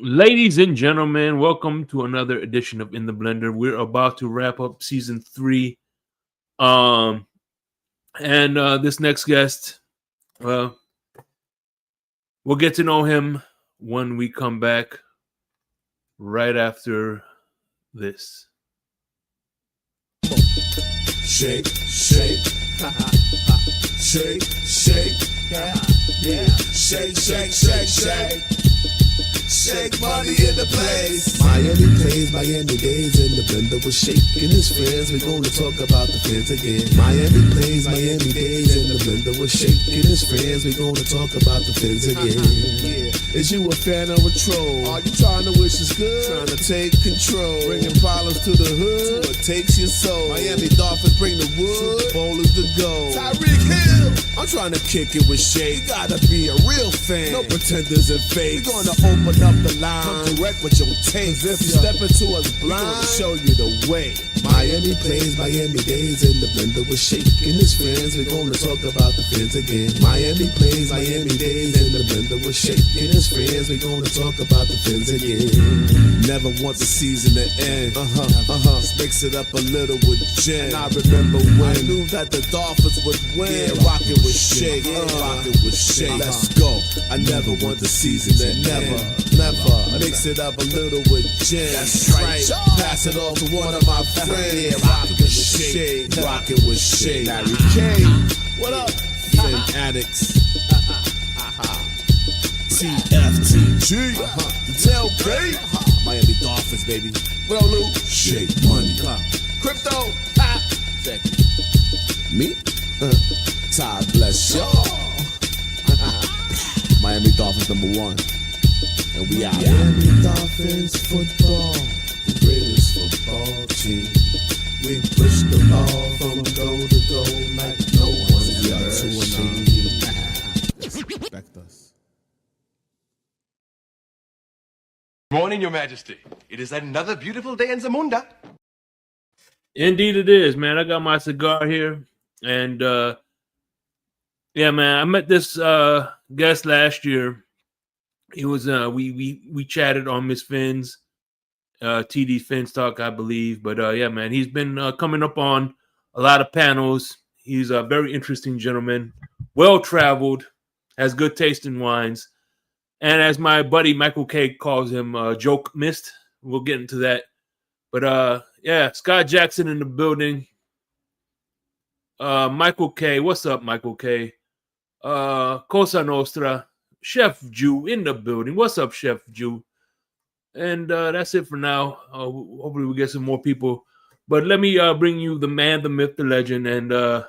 Ladies and gentlemen, welcome to another edition of In the Blender. We're about to wrap up season 3. Um, and this next guest, well, we'll get to know him when we come back right after this. Shake, shake, shake, shake, yeah, shake, shake, shake, shake. Shake money in the place. Miami plays, Miami days in the blender was shaking his friends. We're gonna talk about the fans again. Miami plays, Miami days in the blender was shaking his friends. We're gonna talk about the fans again. Is you a fan or a troll? Are you trying to wish us good? Trying to take control. Bringing problems to the hood. What takes your soul? Miami Dolphins bring the wood. Bowlers the gold. Tyreek Hill. I'm trying to kick it with Shake. You gotta be a real fan. No pretenders and fakes. We're gonna open up the line. Come correct with your taste. If you step into us blind, we're gonna show you the way. Miami plays, Miami days in the blender was shaking his friends. We're gonna talk about the fans again. Miami plays, Miami days in the blender was shaking his friends. We're gonna talk about the fans again. Never want the season to end. Let's mix it up a little with gin. And I remember when I knew that the Dolphins would win. Yeah, rockin' with Shake, rockin' with Shake. Let's go. I never want the season to end. Never mix it up a little with gin. That's right. Pass it off to one of my friends. Yeah, rockin' with Shake, rockin' with Shake. Larry K, what up? Phin-Addicts. TFTG, the tailgate. Miami Dolphins, baby. What up, Lou? Shake money. Crypto. Check it. Me? God bless y'all. Miami Dolphins #1. And we out. Miami Dolphins football, the greatest football team. We push the ball from goal to goal like no one's ever seen. Respect us. Morning, Your Majesty. It is another beautiful day in Zamunda. Indeed it is, man. I got my cigar here. And, yeah, man, I met this guest last year. He was we chatted on Miss Finn's TD Finn's talk, I believe. But yeah, man, he's been coming up on a lot of panels. He's a very interesting gentleman, well traveled, has good taste in wines, and as my buddy Michael K calls him, joke mist. We'll get into that. But yeah, Scott Jackson in the building. Michael K, what's up, Michael K? Cosa Nostra. Chef Jew in the building. What's up, Chef Jew? And that's it for now. Hopefully we get some more people. But let me bring you the man, the myth, the legend. And like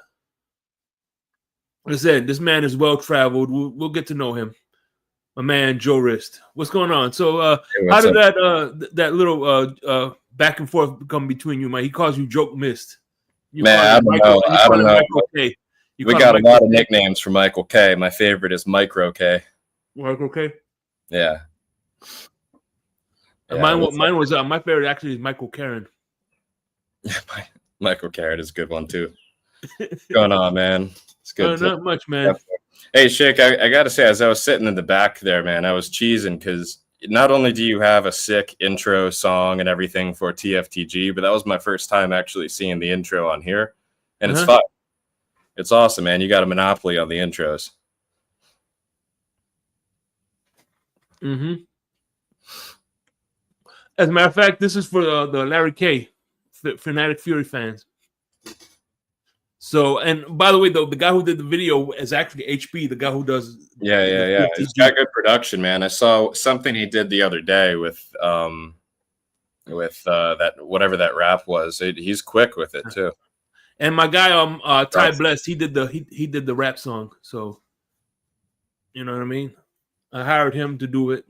I said, this man is well-traveled. We'll get to know him. My man, Joe Rist. What's going on? So Hey, how what's did up? that little back and forth come between you, man? He calls you Joke Mist. You Man, call I him don't Michael, know. and you I call don't him know. Michael K. You We call got a him lot Michael of K. nicknames for Michael K. My favorite is Micro K. Michael K. Yeah. Yeah. Mine what's was my favorite actually is Michael Karen. up? Michael Carrot is a good one too. What's going on, man? It's good. Not much, man. Hey, Shake, I got to say, as I was sitting in the back there, man, I was cheesing because not only do you have a sick intro song and everything for TFTG, but that was my first time actually seeing the intro on here. And it's fun. It's awesome, man. You got a monopoly on the intros. Mm-hmm. As a matter of fact, this is for the Larry K. Fanatic Fury fans. So, and by the way, though, the guy who did the video is actually HB, the guy who does. Yeah. He's got good production, man. I saw something he did the other day with that whatever that rap was. He's quick with it too. And my guy, Ty Bless, he did the rap song. So, you know what I mean. I hired him to do it.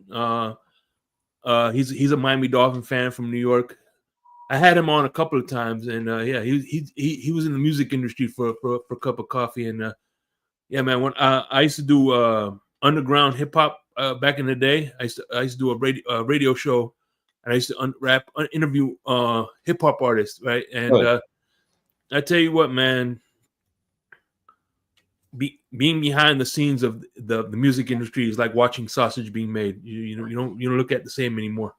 He's a Miami Dolphin fan from New York. I had him on a couple of times, and yeah, he was in the music industry for a cup of coffee, and yeah, man. When I used to do underground hip hop back in the day, I used to do a radio show, and I used to interview hip hop artists, right? And I tell you what, man, being behind the scenes of the music industry is like watching sausage being made. You don't look at the same anymore.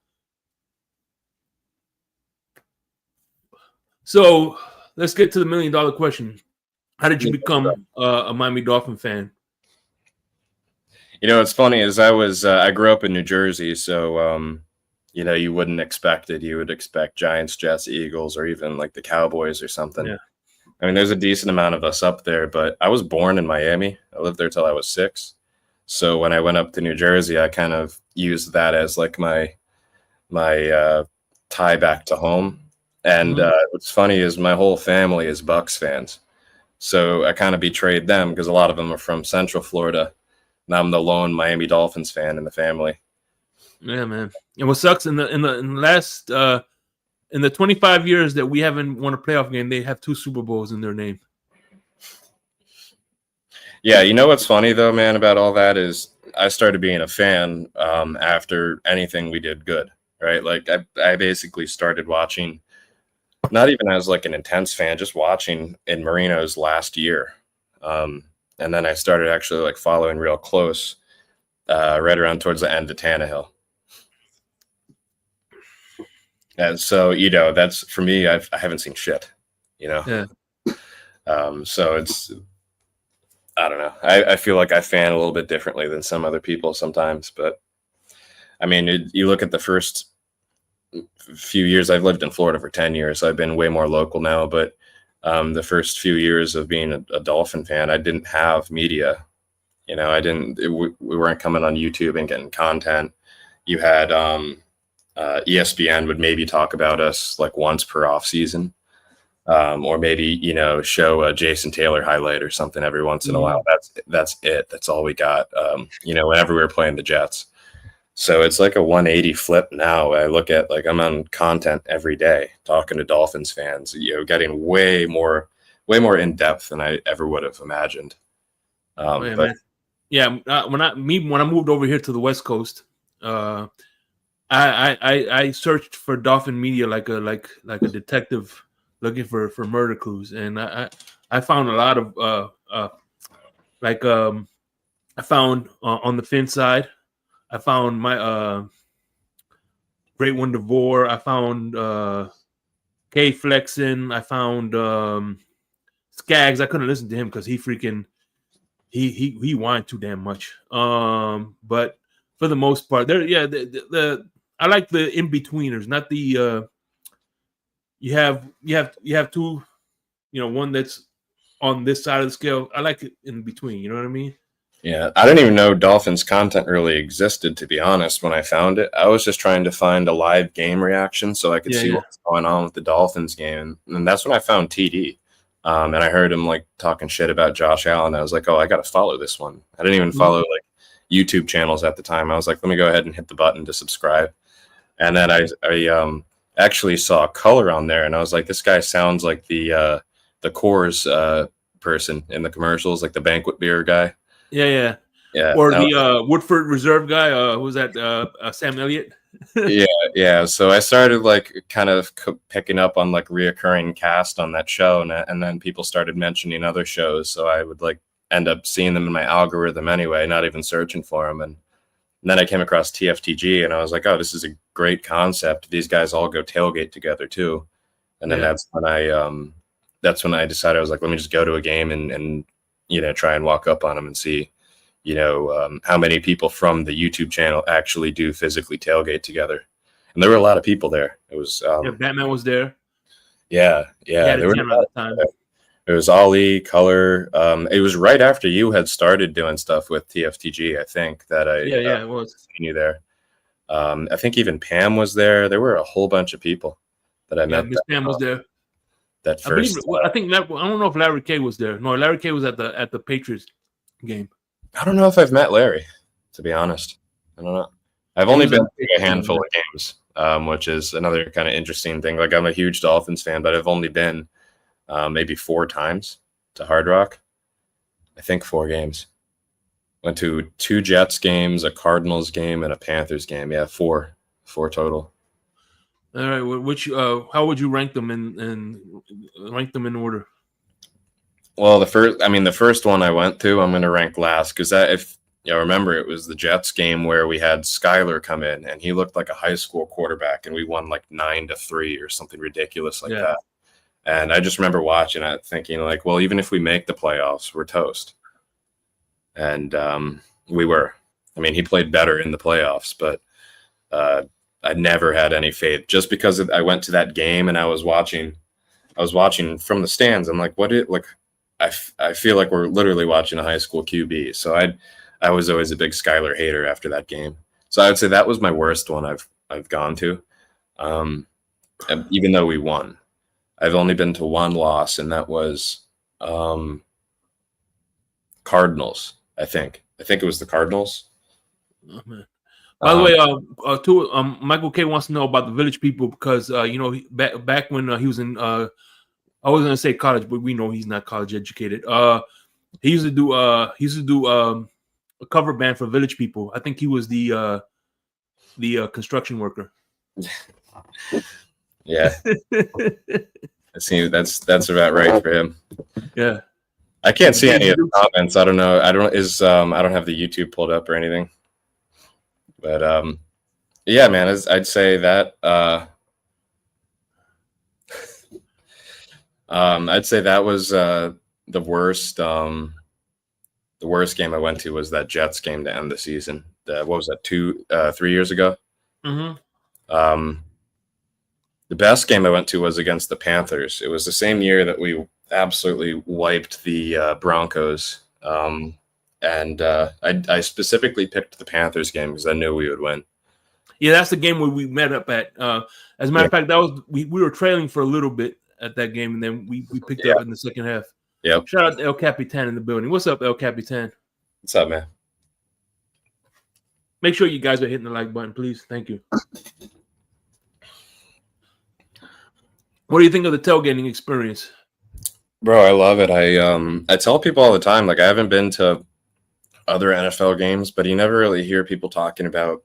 So let's get to the $1 million question. How did you become a Miami Dolphin fan? You know, what's funny is I grew up in New Jersey, so you know, you wouldn't expect it. You would expect Giants, Jets, Eagles, or even like the Cowboys or something. Yeah. I mean, there's a decent amount of us up there, but I was born in Miami. I lived there till I was 6. So when I went up to New Jersey, I kind of used that as like my tie back to home. And what's funny is my whole family is Bucks fans. So I kind of betrayed them because a lot of them are from Central Florida. And I'm the lone Miami Dolphins fan in the family. Yeah, man. And what sucks in the last in the 25 years that we haven't won a playoff game, they have 2 Super Bowls in their name. Yeah, you know what's funny though, man, about all that is I started being a fan after anything we did good, right? Like I basically started watching, not even as like an intense fan, just watching in Marino's last year. And then I started actually like following real close right around towards the end of Tannehill. And so, you know, that's for me, I haven't seen shit, you know? Yeah. So it's, I don't know. I feel like I fan a little bit differently than some other people sometimes, but I mean, you look at the first few years, I've lived in Florida for 10 years. So I've been way more local now, but the first few years of being a Dolphin fan, I didn't have media. You know, we weren't coming on YouTube and getting content. You had ESPN would maybe talk about us like once per off season, or maybe, you know, show a Jason Taylor highlight or something every once in a while. That's it. That's all we got. You know, whenever we were playing the Jets. So it's like a 180 flip now. I look at like I'm on content every day talking to Dolphins fans, you know, getting way more in depth than I ever would have imagined. When I moved over here to the West Coast, I searched for Dolphin media like a detective looking for murder clues, and I found a lot of I found on the Fin side, I found my Great One DeVore, I found K Flexin, I found Skaggs. I couldn't listen to him because he whined too damn much. But for the most part, I like the in betweeners, not the you have 2, you know, one that's on this side of the scale. I like it in between. You know what I mean? Yeah, I didn't even know Dolphins content really existed, to be honest. When I found it, I was just trying to find a live game reaction so I could see what's going on with the Dolphins game, and that's when I found TD. And I heard him like talking shit about Josh Allen. I was like, oh, I got to follow this one. I didn't even follow like YouTube channels at the time. I was like, let me go ahead and hit the button to subscribe. And then I actually saw color on there, and I was like, this guy sounds like the Coors person in the commercials, like the banquet beer guy. Yeah. Or the Woodford Reserve guy. Who was that? Sam Elliott. Yeah. So I started like kind of picking up on like reoccurring cast on that show, and then people started mentioning other shows. So I would like end up seeing them in my algorithm anyway, not even searching for them. And then I came across TFTG, and I was like, oh, this is a great concept. These guys all go tailgate together too. And then that's when I decided, I was like, let me just go to a game and you know, try and walk up on them and see, you know, how many people from the YouTube channel actually do physically tailgate together. And there were a lot of people there. It was Batman was there. Yeah. There were a lot of time. It was Ali, Color. It was right after you had started doing stuff with TFTG, I think, that it was. Seen you there. I think even Pam was there. There were a whole bunch of people that I met. Miss Pam was there. That first, I think I don't know if Larry K was there. No, Larry K was at the Patriots game. I don't know if I've met Larry, to be honest. I don't know. I've only been to a handful of games, which is another kind of interesting thing. Like, I'm a huge Dolphins fan, but I've only been maybe 4 times to Hard Rock. I think 4 games. Went to 2 Jets games, a Cardinals game, and a Panthers game. Yeah, 4 total. All right. Which how would you rank them in order? Well, the first one I went to, I'm going to rank last because if you remember, it was the Jets game where we had Skyler come in and he looked like a high school quarterback, and we won like 9-3 or something ridiculous like that. And I just remember watching it, thinking like, well, even if we make the playoffs, we're toast. And we were. I mean, he played better in the playoffs, but I never had any faith just because I went to that game and I was watching from the stands. I'm like, I feel like we're literally watching a high school QB. So I was always a big Skyler hater after that game. So I would say that was my worst one I've gone to. Even though we won, I've only been to one loss, and that was Cardinals. I think it was the Cardinals. Oh, man. By the way, Michael K wants to know about the Village People because back when he was in I was gonna say college, but we know he's not college educated. He used to do a cover band for Village People. I think he was the construction worker. Yeah. I see. That's about right for him. Yeah. I can't see any of the comments. I don't know. I don't have the YouTube pulled up or anything. But yeah, man, I'd say that I'd say that was the worst. The worst game I went to was that Jets game to end the season. What was that? 3 years ago. Mm-hmm. The best game I went to was against the Panthers. It was the same year that we absolutely wiped the Broncos. And I specifically picked the Panthers game because I knew we would win. Yeah, that's the game where we met up at. As a matter of fact, that was we were trailing for a little bit at that game, and then we picked up in the second half. Yep. Shout out to El Capitan in the building. What's up, El Capitan? What's up, man? Make sure you guys are hitting the like button, please. Thank you. What do you think of the tailgating experience? Bro, I love it. I tell people all the time, like I haven't been to other NFL games, but you never really hear people talking about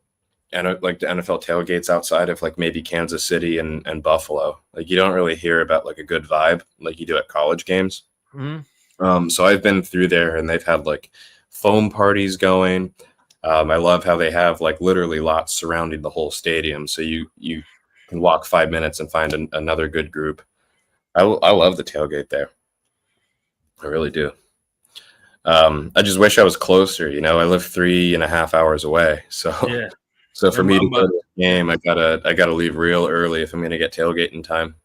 like the NFL tailgates outside of like maybe Kansas City and Buffalo. Like you don't really hear about like a good vibe like you do at college games. Mm-hmm. So I've been through there and they've had like foam parties going. I love how they have like literally lots surrounding the whole stadium. So you can walk 5 minutes and find another good group. I love the tailgate there. I really do. I just wish I was closer. I live 3.5 hours away. So, yeah. So for me to go to the game, I gotta leave real early if I'm gonna get tailgate in time.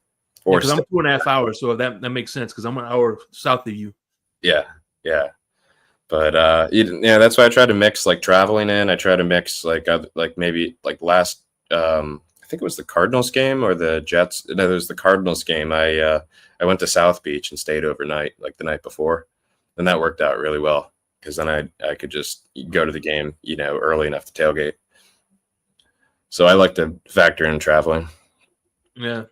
Because I'm 2.5 hours, so that makes sense. Because I'm an hour south of you. Yeah. But that's why I try to mix like traveling in. I try to mix like maybe like last. I think it was the Cardinals game or the Jets. No, it was the Cardinals game. I went to South Beach and stayed overnight, like the night before, and that worked out really well because then I could just go to the game, early enough to tailgate. So I like to factor in traveling. Yeah,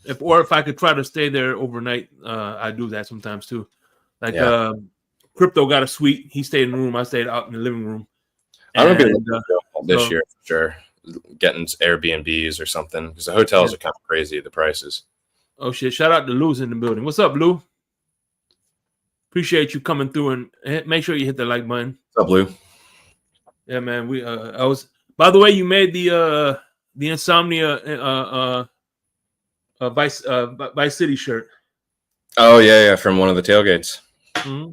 if I could try to stay there overnight, I do that sometimes too. Like Crypto got a suite. He stayed in the room. I stayed out in the living room. I'm gonna be this year for sure. Getting Airbnbs or something because the hotels are kind of crazy, the prices. Oh shit! Shout out to Lou's in the building. What's up, Lou? Appreciate you coming through and make sure you hit the like button. What's up, Lou? Yeah, man. I was. By the way, you made the Insomnia Vice City shirt. Oh yeah, from one of the tailgates. Mm-hmm.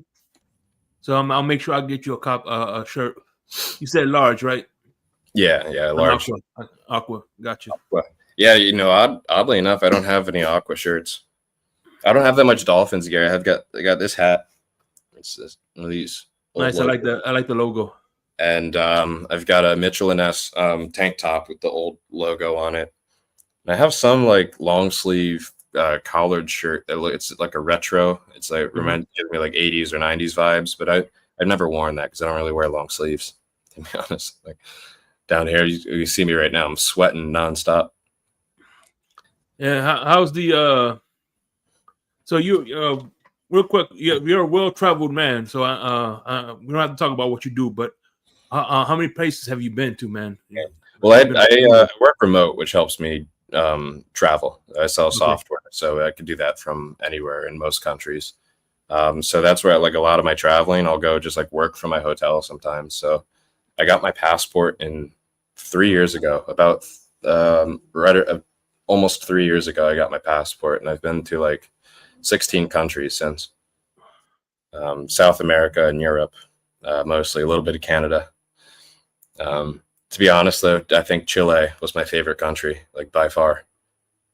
So I'll make sure I get you a shirt. You said large, right? Yeah, large. Aqua. Got you. Aqua. Yeah, oddly enough, I don't have any Aqua shirts. I don't have that much Dolphins gear. I got this hat. It's one of these. Nice. I like the logo. And I've got a Mitchell & Ness tank top with the old logo on it. And I have some like long sleeve collared shirt it's like a retro. It's like gives me like 80s or 90s vibes, but I've never worn that because I don't really wear long sleeves, to be honest. Like down here, you see me right now. I'm sweating nonstop. Yeah, how's the so you real quick, you're a well-traveled man, so we don't have to talk about what you do, but how many places have you been to, man? Well, I work remote, which helps me travel. I sell software, so I can do that from anywhere in most countries. So that's where like a lot of my traveling, I'll go just like work from my hotel sometimes. So I got my passport in 3 years ago, about almost 3 years ago. I got my passport, and I've been to like 16 countries since. South America and Europe, mostly a little bit of Canada. To be honest, though, I think Chile was my favorite country, like by far.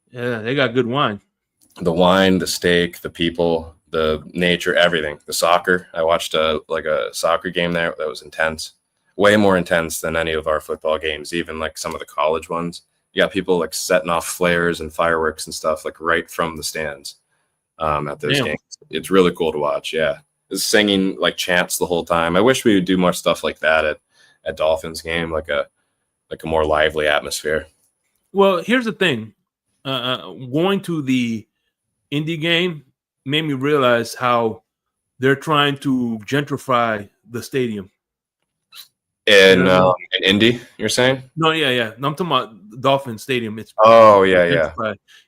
Yeah, they got good wine. The wine, the steak, the people, the nature, everything. The soccer. I watched a soccer game there that was intense, way more intense than any of our football games, even like some of the college ones. You got people like setting off flares and fireworks and stuff like right from the stands at those games. It's really cool to watch. Yeah, just singing like chants the whole time. I wish we would do more stuff like that at Dolphins game, like a more lively atmosphere. Well, here's the thing. Going to the Indy game made me realize how they're trying to gentrify the stadium. In Indy, you're saying? No, yeah. No, I'm talking about Dolphin Stadium. It's yeah.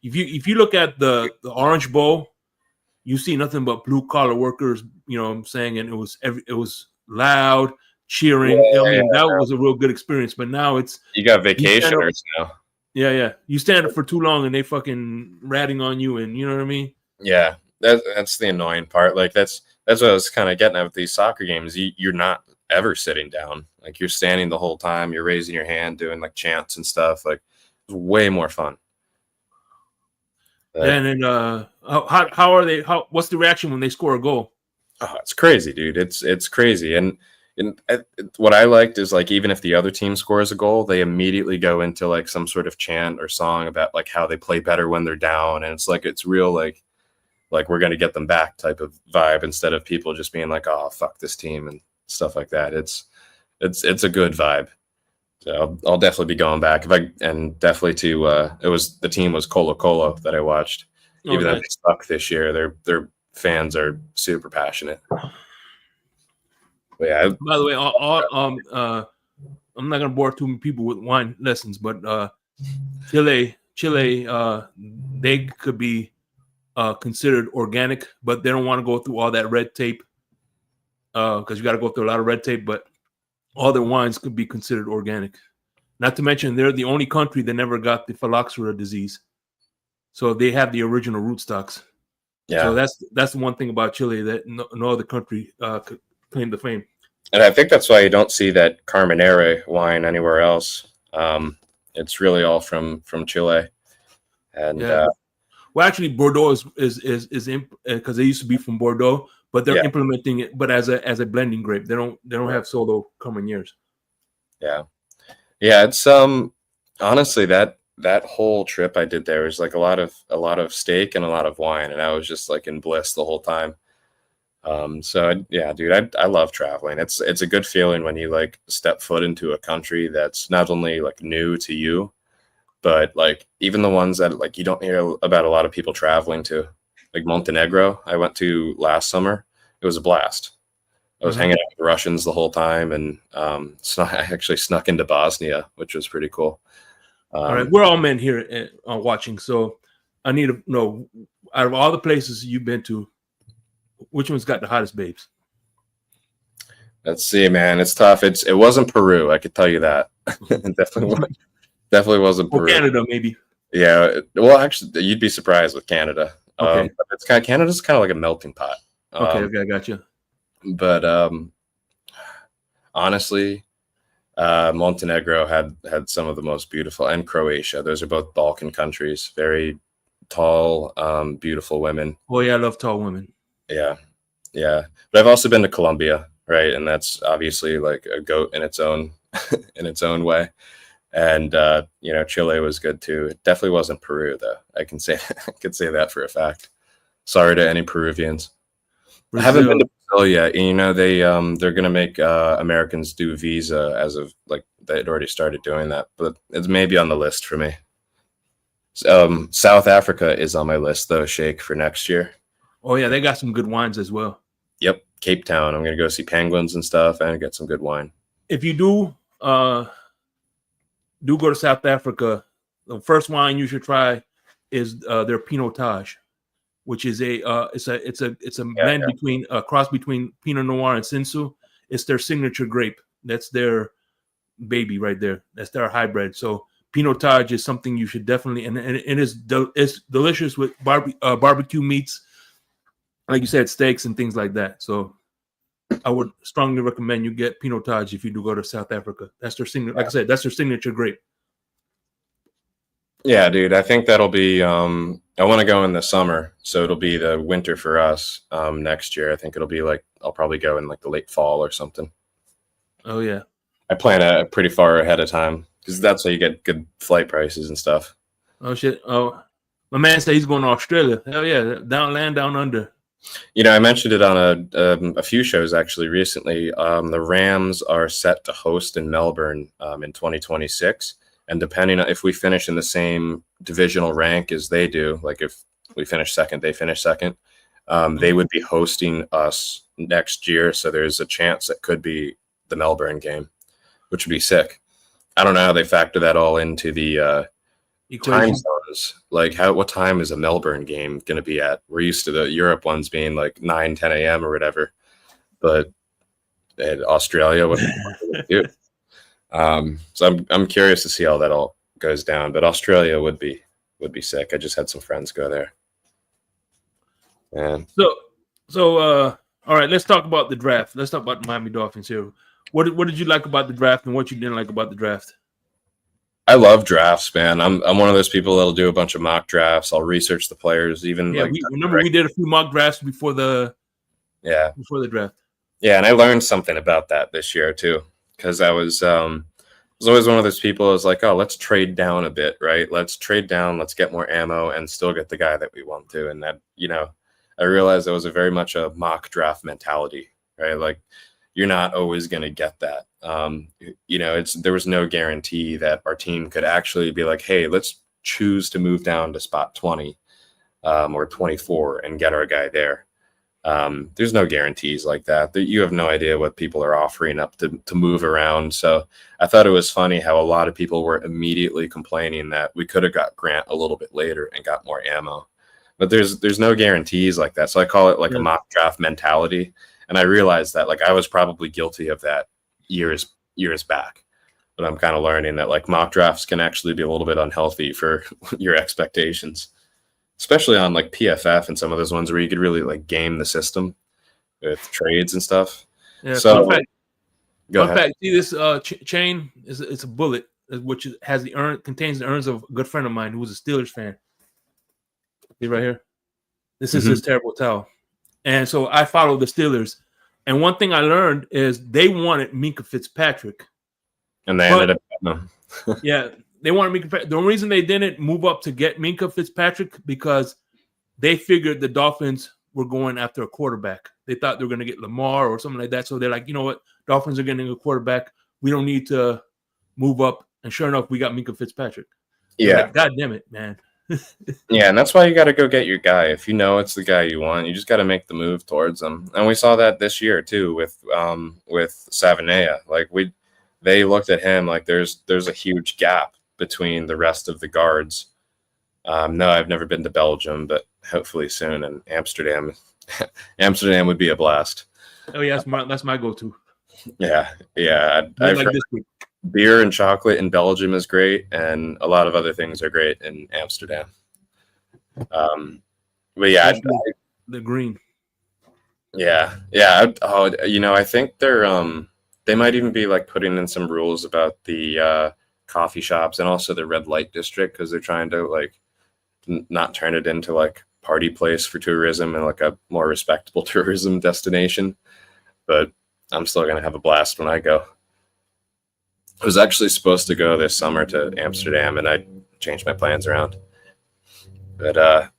If you look at the Orange Bowl, you see nothing but blue collar workers. You know what I'm saying? And it was loud, cheering. That was a real good experience. But now you got vacationers now. Yeah. You stand up for too long and they fucking ratting on you, and you know what I mean? Yeah, that's the annoying part. Like that's what I was kind of getting at with these soccer games. You're not ever sitting down. Like you're standing the whole time. You're raising your hand, doing like chants and stuff. Like it's way more fun. And then how are they? What's the reaction when they score a goal? Oh, it's crazy, dude. It's crazy. And what I liked is like even if the other team scores a goal, they immediately go into like some sort of chant or song about like how they play better when they're down, and it's real like we're gonna get them back type of vibe instead of people just being like, oh fuck this team and stuff like that. It's a good vibe. So I'll definitely be going back definitely to the team was Colo-Colo that I watched. Even though they suck this year, their fans are super passionate. But yeah. By the way, I'm not gonna bore too many people with wine lessons, but Chile, they could be considered organic, but they don't want to go through all that red tape because you got to go through a lot of red tape. But all their wines could be considered organic. Not to mention, they're the only country that never got the phylloxera disease, so they have the original rootstocks. Yeah, so that's the one thing about Chile that no other country could claim the fame. And I think that's why you don't see that Carmenere wine anywhere else. It's really all from Chile. And well, actually, Bordeaux is because they used to be from Bordeaux, but they're implementing it, but as a blending grape. They don't have solo Carmeneres. Yeah. It's honestly that whole trip I did there was like a lot of steak and a lot of wine, and I was just like in bliss the whole time. So yeah, dude, I love traveling. It's a good feeling when you like step foot into a country that's not only like new to you, but like even the ones that like you don't hear about a lot of people traveling to, like Montenegro. I went to last summer. It was a blast. I was hanging out with Russians the whole time, and I actually snuck into Bosnia, which was pretty cool. All right, we're all men here watching, so I need to know, out of all the places you've been to, which one's got the hottest babes? Let's see, man. It's tough. It wasn't Peru, I could tell you that. Definitely wasn't Peru. Or Canada, maybe. Yeah. Well, actually, you'd be surprised with Canada. Okay. Canada's kind of like a melting pot. Okay, I got you. But honestly, Montenegro had some of the most beautiful, and Croatia. Those are both Balkan countries. Very tall, beautiful women. Oh yeah, I love tall women. Yeah. But I've also been to Colombia, right? And that's obviously like a goat in its own way. And Chile was good too. It definitely wasn't Peru though. I could say that for a fact. Sorry to any Peruvians. Brazil. I haven't been to Brazil yet. They're gonna make Americans do visa as of like they'd already started doing that, but it's maybe on the list for me. South Africa is on my list though, Shake, for next year. Oh yeah, they got some good wines as well. Yep, Cape Town. I'm gonna go see penguins and stuff and get some good wine. If you do go to South Africa, the first wine you should try is their Pinotage. which is it's a Yeah, blend between a cross between Pinot Noir and Cinsault. It's their signature grape. That's their baby right there. That's their hybrid. So Pinotage is something you should definitely, and it's delicious with barbecue meats, like you said, steaks and things like that. So I would strongly recommend you get Pinotage if you do go to South Africa. That's their signature. Like I said, that's their signature grape. Yeah, dude. I think that'll be. I want to go in the summer, so it'll be the winter for us next year. I think it'll be like I'll probably go in like the late fall or something. Oh yeah. I plan pretty far ahead of time because that's how you get good flight prices and stuff. Oh shit. Oh, my man said he's going to Australia. Hell yeah, down under. You know, I mentioned it on a few shows actually recently. The Rams are set to host in Melbourne in 2026. And depending on if we finish in the same divisional rank as they do, like if we finish second, they finish second, they would be hosting us next year. So there's a chance it could be the Melbourne game, which would be sick. I don't know how they factor that all into the time zones. Like what time is a Melbourne game going to be at? We're used to the Europe ones being like 9, 10 a.m. or whatever. But in Australia, what do? So I'm curious to see how that all goes down. But Australia would be sick. I just had some friends go there. And so all right, let's talk about the draft. Let's talk about the Miami Dolphins here. What did you like about the draft and what you didn't like about the draft? I love drafts, man. I'm one of those people that'll do a bunch of mock drafts. I'll research the players, even we did a few mock drafts before the draft. Yeah, and I learned something about that this year too, because I was always one of those people who was like, oh, let's trade down a bit, right? Let's trade down, let's get more ammo and still get the guy that we want to. And that, I realized it was a very much a mock draft mentality, right? Like you're not always going to get that. There was no guarantee that our team could actually be like, hey, let's choose to move down to spot 20 or 24 and get our guy there. There's no guarantees like that. You have no idea what people are offering up to move around. So I thought it was funny how a lot of people were immediately complaining that we could have got Grant a little bit later and got more ammo. But there's no guarantees like that. So I call it like a mock draft mentality. And I realized that like I was probably guilty of that years back. But I'm kind of learning that like mock drafts can actually be a little bit unhealthy for your expectations. Especially on like PFF and some of those ones where you could really like game the system with trades and stuff. Yeah. So go ahead. See this chain it's a bullet which has contains the urns of a good friend of mine who was a Steelers fan. See right here. This is his terrible towel. And so I followed the Steelers. And one thing I learned is they wanted Minkah Fitzpatrick. And they ended up yeah. They wanted Minkah. The only reason they didn't move up to get Minkah Fitzpatrick because they figured the Dolphins were going after a quarterback. They thought they were going to get Lamar or something like that. So they're like, you know what? Dolphins are getting a quarterback. We don't need to move up. And sure enough, we got Minkah Fitzpatrick. Yeah. Like, God damn it, man. Yeah, and that's why you got to go get your guy. If you know it's the guy you want, you just got to make the move towards him. And we saw that this year too with Savanea. Like they looked at him like there's a huge gap between the rest of the guards. No, I've never been to Belgium, but hopefully soon. And Amsterdam would be a blast. Oh yeah, that's my go-to. Yeah. I've like heard this beer and chocolate in Belgium is great, and a lot of other things are great in Amsterdam. But yeah, the green. Yeah. I think they might even be like putting in some rules about the coffee shops and also the red light district because they're trying to like not turn it into like party place for tourism and like a more respectable tourism destination. But I'm still gonna have a blast when I go. I was actually supposed to go this summer to Amsterdam and I changed my plans around. But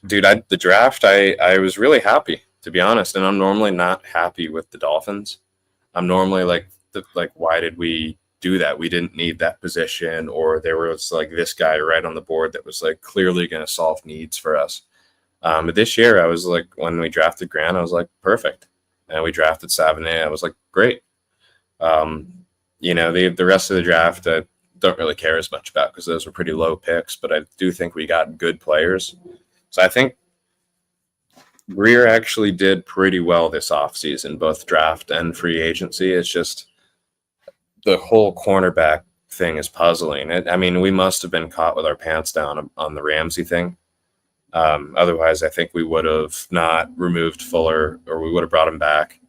dude, the draft, I was really happy, to be honest. And I'm normally not happy with the Dolphins. I'm normally like, why did we do that? We didn't need that position, or there was like this guy right on the board that was like clearly going to solve needs for us. But this year, I was like, when we drafted Grant, I was like, perfect. And we drafted Savanea. I was like, great. The rest of the draft, I don't really care as much about because those were pretty low picks, but I do think we got good players. So I think Greer actually did pretty well this offseason, both draft and free agency. It's just the whole cornerback thing is puzzling. I mean, we must have been caught with our pants down on the Ramsey thing. Otherwise, I think we would have not removed Fuller, or we would have brought him back.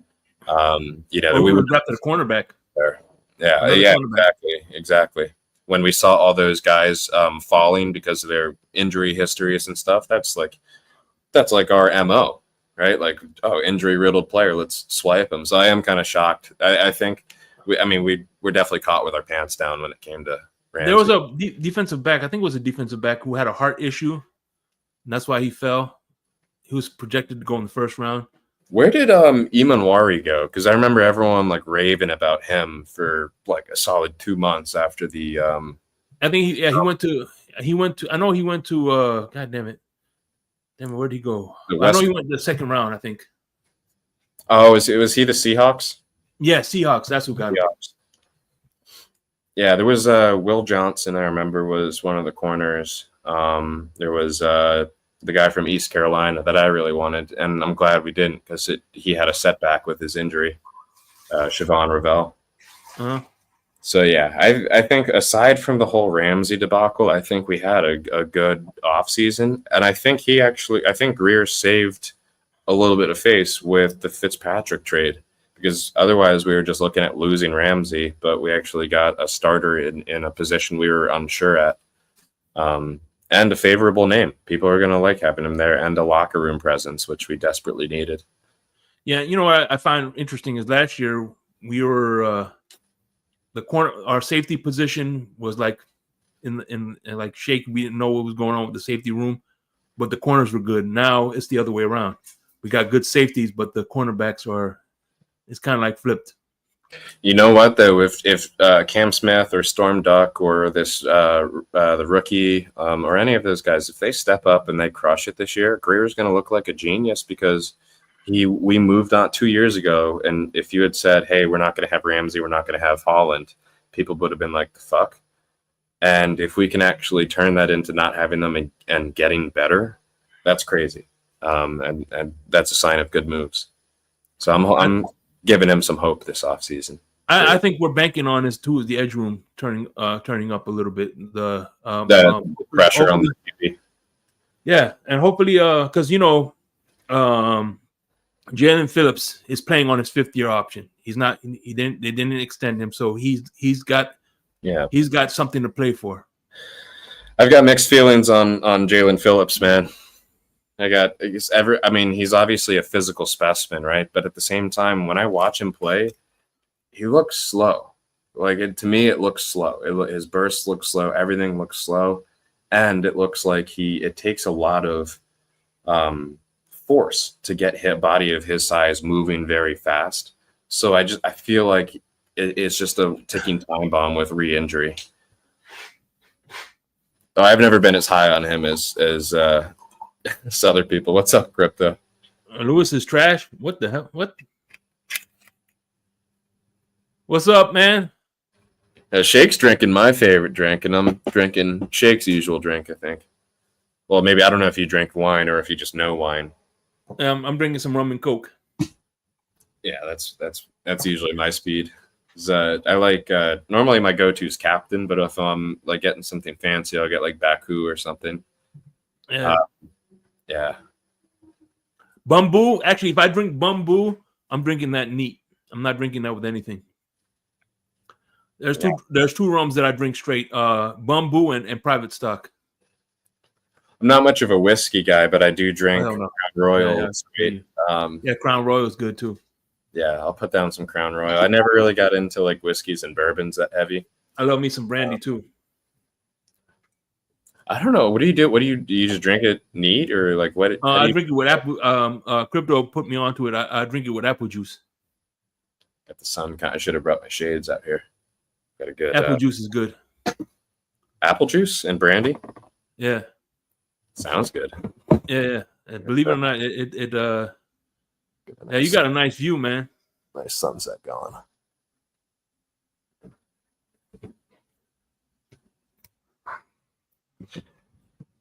Or we would have drafted a cornerback. There. Yeah, Another yeah, cornerback. exactly. When we saw all those guys falling because of their injury histories and stuff, that's like our MO, right? Like, oh, injury riddled player, let's swipe him. So I am kind of shocked. I think we were definitely caught with our pants down when it came to Ramsey. There was a defensive back, I think it was a defensive back who had a heart issue, and that's why he fell. He was projected to go in the first round. Where did Imanwari go? Because I remember everyone like raving about him for like a solid 2 months after the. I think he went to. I know he went to. God damn it! Where'd he go? I know he went to the second round. I think. Oh, was he the Seahawks? Yeah, Seahawks. That's who got him. Yeah, there was Will Johnson. I remember was one of the corners. There was the guy from East Carolina that I really wanted, and I'm glad we didn't because he had a setback with his injury, Siobhan Ravel. Uh-huh. So yeah, I think aside from the whole Ramsey debacle, I think we had a good offseason, and I think Greer saved a little bit of face with the Fitzpatrick trade, because otherwise we were just looking at losing Ramsey, but we actually got a starter in a position we were unsure at. And a favorable name. People are going to like having him there, and a locker room presence, which we desperately needed. Yeah, you know what I find interesting is last year we were the corner, our safety position was like in like shaky. We didn't know what was going on with the safety room, but the corners were good. Now it's the other way around. We got good safeties, but the cornerbacks it's kind of like flipped. You know what though? If Cam Smith or Storm Duck or this the rookie or any of those guys, if they step up and they crush it this year, Greer's going to look like a genius, because we moved on 2 years ago, and if you had said, "Hey, we're not going to have Ramsey, we're not going to have Holland," people would have been like, "The fuck." And if we can actually turn that into not having them and getting better, that's crazy, and that's a sign of good moves. So I'm giving him some hope this offseason. I think we're banking on this too, is the edge room turning up a little bit. The pressure on the QB. Yeah, and hopefully, because Jalen Phillips is playing on his 5th-year option. They didn't extend him, so he's got something to play for. I've got mixed feelings on Jalen Phillips, man. He's obviously a physical specimen, right? But at the same time, when I watch him play, he looks slow. To me, it looks slow. His bursts look slow. Everything looks slow, and it looks like it takes a lot of force to get a body of his size moving very fast. So I feel like it's just a ticking time bomb with re-injury. I've never been as high on him as other people. What's up, Crypto? Lewis is trash. What the hell? What? What's up, man? Shake's drinking my favorite drink, and I'm drinking Shake's usual drink, I think. Well, maybe I don't know if you drink wine or if you just know wine. I'm drinking some rum and Coke. Yeah, that's usually my speed. I like normally my go-to is Captain, but if I'm like getting something fancy, I'll get like Baku or something. Yeah. Yeah. Bumbu. Actually, if I drink Bumbu, I'm drinking that neat. I'm not drinking that with anything. There's two rums that I drink straight. Bumbu and Private Stock. I'm not much of a whiskey guy, but I do drink Crown Royal. Yeah, Crown Royal is good too. Yeah, I'll put down some Crown Royal. I never really got into like whiskeys and bourbons that heavy. I love me some brandy too. I don't know. What do you do? Do you just drink it neat, or like what? I drink it with apple. Crypto put me onto it. I drink it with apple juice. Got the sun. I should have brought my shades out here. Got a good apple juice is good. Apple juice and brandy. Yeah, sounds good. Yeah. And believe it or not, yeah, you got a nice view, man. Nice sunset going.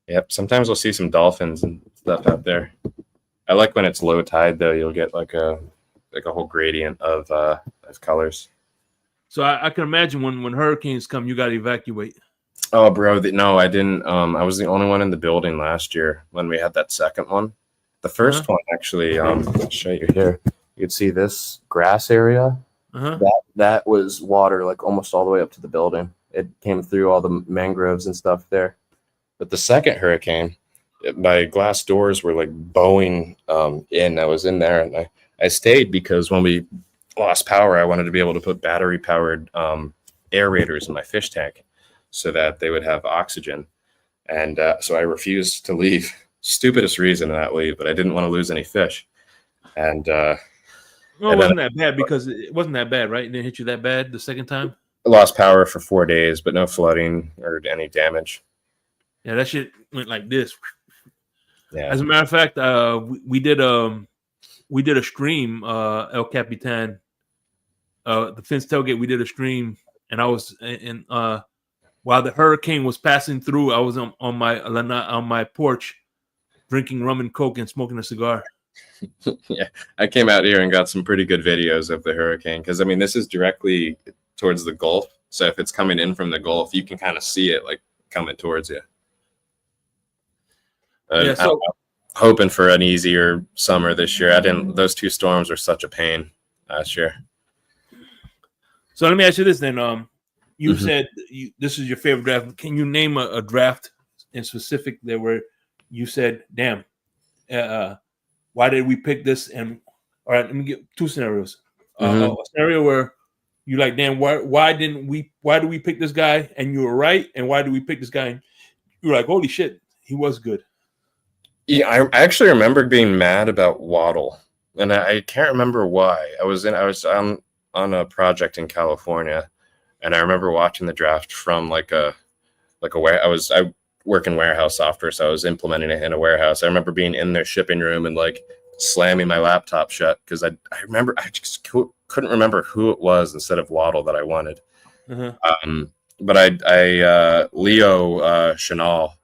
Yep. Sometimes we'll see some dolphins and stuff out there. I like when it's low tide though. You'll get like a whole gradient of colors. So I can imagine when hurricanes come, you got to evacuate. Oh, bro, no, I didn't. I was the only one in the building last year when we had that second one. The first one, actually, I'll show you here. You can see this grass area. That was water, like almost all the way up to the building. It came through all the mangroves and stuff there. But the second hurricane, my glass doors were like bowing in. I was in there, and I stayed because when we lost power, I wanted to be able to put battery-powered aerators in my fish tank so that they would have oxygen. And so I refused to leave. Stupidest reason to not leave, but I didn't want to lose any fish. And no, it wasn't that bad because it wasn't that bad, right? It didn't hit you that bad the second time? I lost power for 4 days, but no flooding or any damage. Yeah, that shit went like this. Yeah. As a matter of fact, we did a stream, El Capitan, the Fins tailgate. We did a stream, and I was in while the hurricane was passing through. I was on my porch, drinking rum and coke and smoking a cigar. Yeah, I came out here and got some pretty good videos of the hurricane because I mean this is directly towards the Gulf, so if it's coming in from the Gulf, you can kind of see it like coming towards you. Yeah, so I'm hoping for an easier summer this year. Those 2 storms were such a pain last year. So let me ask you this then. You said this is your favorite draft. Can you name a draft in specific that where you said, "Damn, why did we pick this?" And all right, let me get 2 scenarios. A scenario where you like, "Damn, why did we pick this guy?" And you were right. And why did we pick this guy? And you were like, "Holy shit, he was good." Yeah, I actually remember being mad about Waddle, and I can't remember why. I was on a project in California, and I remember watching the draft from I work in warehouse software, so I was implementing it in a warehouse. I remember being in their shipping room and like slamming my laptop shut because I remember I just couldn't remember who it was instead of Waddle that I wanted. But I Leo Chenal,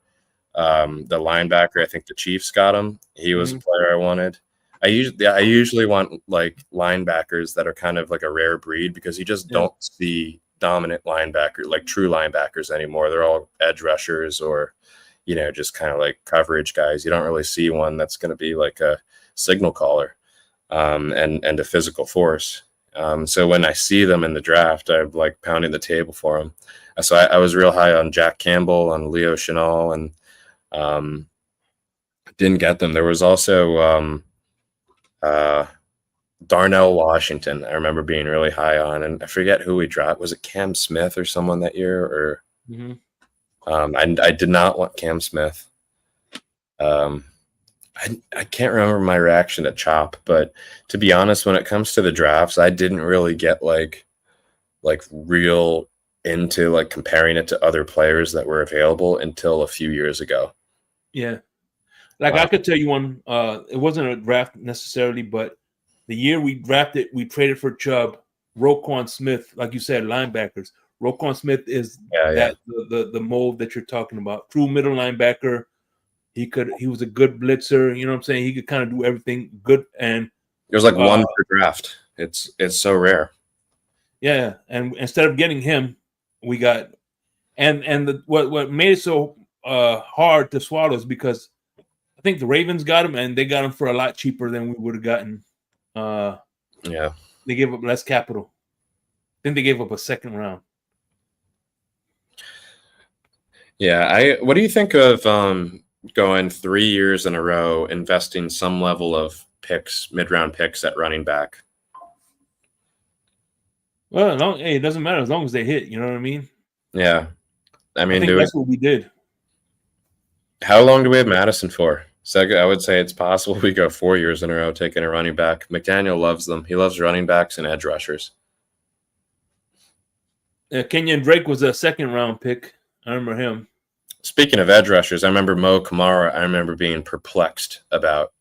the linebacker, I think the Chiefs got him. He was a player I wanted. I usually want like linebackers that are kind of like a rare breed because you just don't see dominant linebacker, like true linebackers anymore. They're all edge rushers or, just kind of like coverage guys. You don't really see one that's going to be like a signal caller and a physical force. So when I see them in the draft, I'm like pounding the table for them. So I was real high on Jack Campbell, on Leo Chenal, and didn't get them. There was also Darnell Washington. I remember being really high on, and I forget who we dropped. Was it Cam Smith or someone that year? Or I did not want Cam Smith. I can't remember my reaction to Chop, but to be honest, when it comes to the drafts, I didn't really get like real into like comparing it to other players that were available until a few years ago. Yeah. Like I could tell you one, it wasn't a draft necessarily, but the year we drafted, we traded for Chubb, Roquan Smith, like you said, linebackers. Roquan Smith is the mold that you're talking about. True middle linebacker. He was a good blitzer, you know what I'm saying? He could kind of do everything good. And there's like one per draft. It's so rare. Yeah. And instead of getting him, we got what made it so hard to swallow is because I think the Ravens got him and they got him for a lot cheaper than we would have gotten. They gave up less capital. Then they gave up a second round. Yeah, what do you think of going 3 years in a row, investing some level of picks, mid-round picks at running back? Well, it doesn't matter as long as they hit. You know what I mean? Yeah, I mean, that's what we did. How long do we have Madison for? So I would say it's possible we go 4 years in a row taking a running back. McDaniel loves them. He loves running backs and edge rushers. Kenyon Drake was a second-round pick. I remember him. Speaking of edge rushers, I remember Mo Kamara. I remember being perplexed about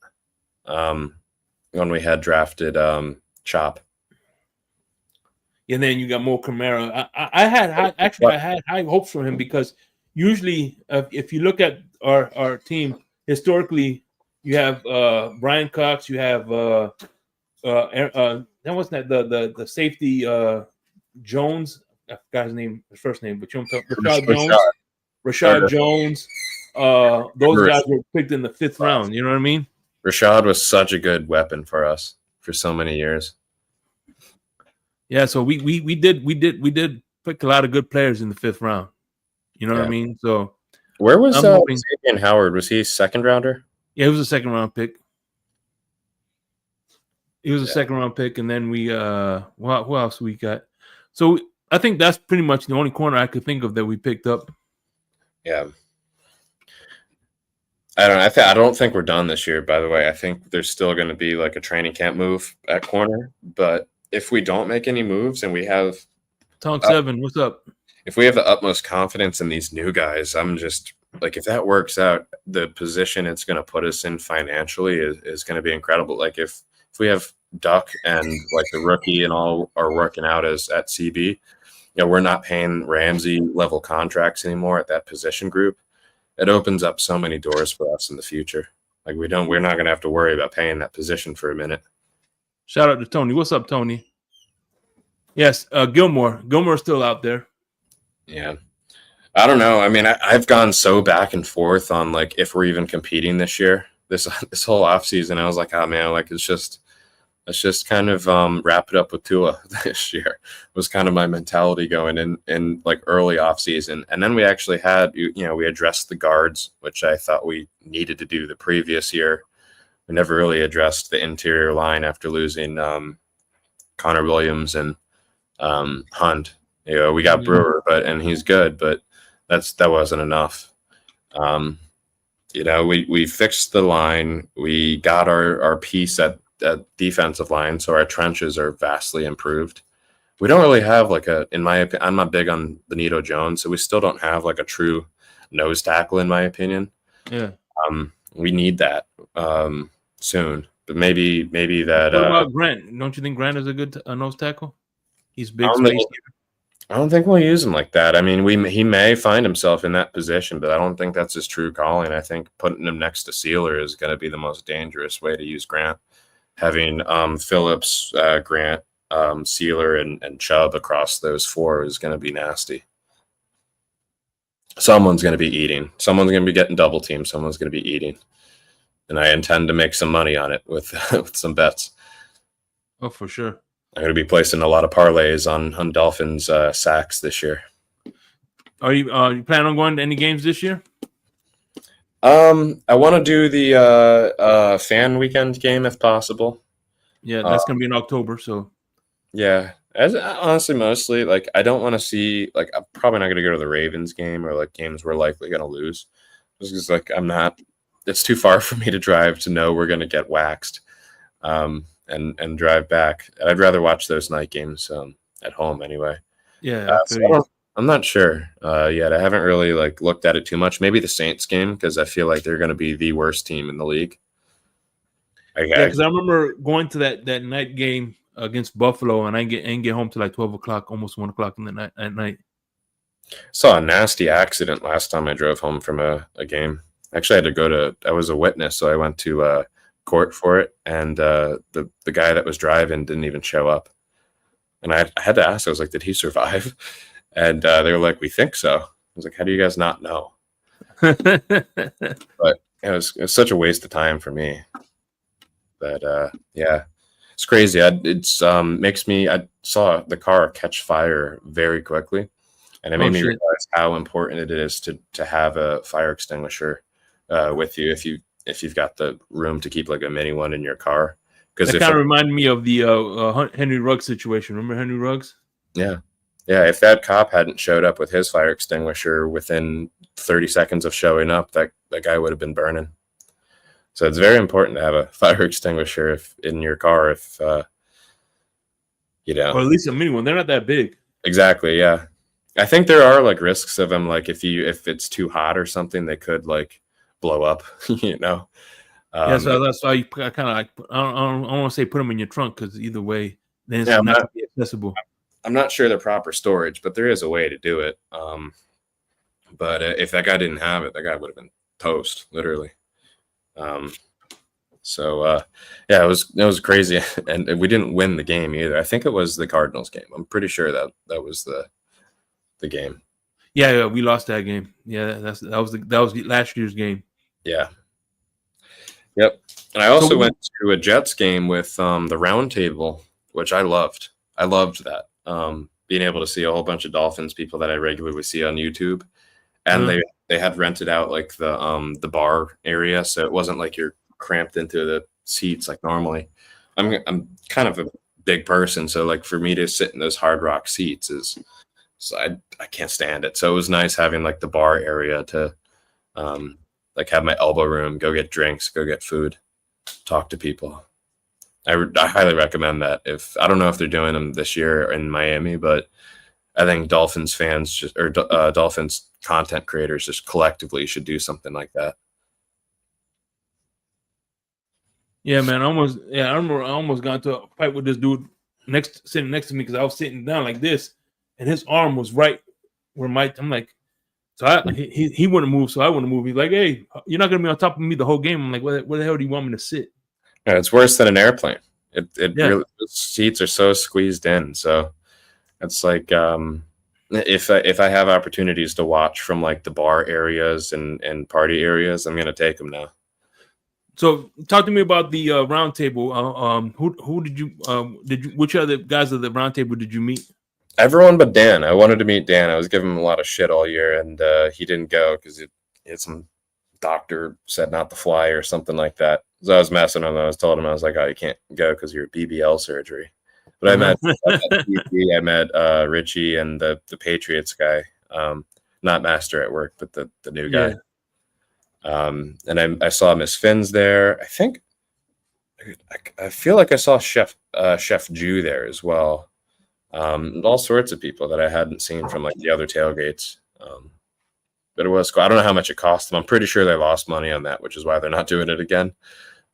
when we had drafted Chop. And then you got Mo Kamara. I had high hopes for him because usually if you look at our team historically, You have Brian Cox. You have that wasn't that the safety Jones. I forgot his first name, but you know Rashad Jones. Rashad Jones. Those guys were picked in the 5th round. You know what I mean? Rashad was such a good weapon for us for so many years. Yeah, so we did pick a lot of good players in the 5th round. You know what I mean? So where was Xavier Howard? Was he a 2nd rounder? Yeah, he was a 2nd round pick. He was a 2nd round pick, and then we who else we got? So I think that's pretty much the only corner I could think of that we picked up. Yeah. I don't know. I don't think we're done this year, by the way. I think there's still going to be like a training camp move at corner. But if we don't make any moves and we have Tonk 7, what's up? If we have the utmost confidence in these new guys, I'm just like, if that works out, the position it's going to put us in financially is going to be incredible. Like if we have Duck and like the rookie and all are working out as at CB, you know, we're not paying Ramsey level contracts anymore at that position group. It opens up so many doors for us in the future. Like we're not going to have to worry about paying that position for a minute. Shout out to Tony. What's up, Tony? Yes, Gilmore. Gilmore's still out there. Yeah. I don't know. I mean, I've gone so back and forth on like if we're even competing this year, this whole offseason. I was like, oh man, like let's just kind of wrap it up with Tua this year was kind of my mentality going in like early offseason. And then we actually had, you know, we addressed the guards, which I thought we needed to do the previous year. We never really addressed the interior line after losing Connor Williams and Hunt. You know, we got Brewer, and he's good, but that wasn't enough. You know, we fixed the line. We got our piece at defensive line, so our trenches are vastly improved. We don't really have like in my opinion, I'm not big on Benito Jones, so we still don't have like a true nose tackle in my opinion. Yeah. We need that soon, but maybe that. What about Grant? Don't you think Grant is a good nose tackle? He's big. I don't think we'll use him like that. I mean, he may find himself in that position, but I don't think that's his true calling. I think putting him next to Sealer is going to be the most dangerous way to use Grant. Having Phillips, Grant, Sealer, and Chubb across those 4 is going to be nasty. Someone's going to be eating. Someone's going to be getting double teamed. Someone's going to be eating. And I intend to make some money on it with some bets. Oh, for sure. I'm going to be placing a lot of parlays on Dolphins sacks this year. Are you planning on going to any games this year? I want to do the fan weekend game if possible. Yeah, that's going to be in October. So yeah, honestly, mostly like I don't want to see like I'm probably not going to go to the Ravens game or like games we're likely going to lose. Just because like I'm not. It's too far for me to drive to know we're going to get waxed. And drive back. I'd rather watch those night games at home anyway. Yeah, so I'm not sure yet. I haven't really like looked at it too much. Maybe the Saints game because I feel like they're going to be the worst team in the league. Yeah, because I remember going to that night game against Buffalo, and I didn't get home till like 12 o'clock, almost 1 o'clock at night. Saw a nasty accident last time I drove home from a game. Actually, I had to go I was a witness, so I went to court for it, and the guy that was driving didn't even show up, and I had to ask. I was like, "Did he survive?" And they were like, "We think so." I was like, "How do you guys not know?" But it was such a waste of time for me. But yeah, it's crazy. Makes me. I saw the car catch fire very quickly, and it made me realize how important it is to have a fire extinguisher with you if you've got the room to keep like a mini one in your car. Because that kind of reminded me of the Henry Ruggs situation. Remember Henry Ruggs? Yeah. If that cop hadn't showed up with his fire extinguisher within 30 seconds of showing up, that guy would have been burning. So it's very important to have a fire extinguisher in your car if you know. Or at least a mini one. They're not that big. Exactly. Yeah. I think there are like risks of them. Like if it's too hot or something, they could like blow up, you know. Yeah, so that's why you kind of like I don't want to say put them in your trunk because either way, then it's not going to be accessible. I'm not sure the proper storage, but there is a way to do it. But if that guy didn't have it, that guy would have been toast, literally. So yeah, it was crazy, and we didn't win the game either. I think it was the Cardinals game. I'm pretty sure that was the game. Yeah, we lost that game. Yeah, that was last year's game. Yeah. Yep. And I So also went to a Jets game with the round table, which I loved. I loved that. Being able to see a whole bunch of Dolphins people that I regularly see on YouTube. And they had rented out like the bar area, so it wasn't like you're cramped into the seats like normally. I'm kind of a big person, so like for me to sit in those Hard Rock seats is so I can't stand it. So it was nice having like the bar area to like have my elbow room, go get drinks, go get food, talk to people. I highly recommend that. If I don't know if they're doing them this year in Miami, but I think Dolphins fans Dolphins content creators just collectively should do something like that. Yeah, man. I remember I almost got into a fight with this dude sitting next to me because I was sitting down like this, and his arm was right where I'm like, so he wouldn't move, so I wouldn't move. He's like, hey, you're not gonna be on top of me the whole game. I'm like, where the hell do you want me to sit? Yeah, it's worse than an airplane. It Yeah. really, the seats are so squeezed in. So it's like if I have opportunities to watch from like the bar areas and party areas, I'm gonna take them now. So talk to me about the round table. Who did you which other guys of the round table did you meet? Everyone but Dan. I wanted to meet Dan. I was giving him a lot of shit all year, and he didn't go because he had some doctor said not to fly or something like that. So I was messing with him. I was telling him, I was like, oh, you can't go because you're BBL surgery. But I met I met Richie and the Patriots guy, not Master at Work, but the new guy. Yeah. And I saw Miss Finn's there. I think I feel like I saw Chef Jew there as well. All sorts of people that I hadn't seen from like the other tailgates. But it was cool. I don't know how much it cost them. I'm pretty sure they lost money on that, which is why they're not doing it again.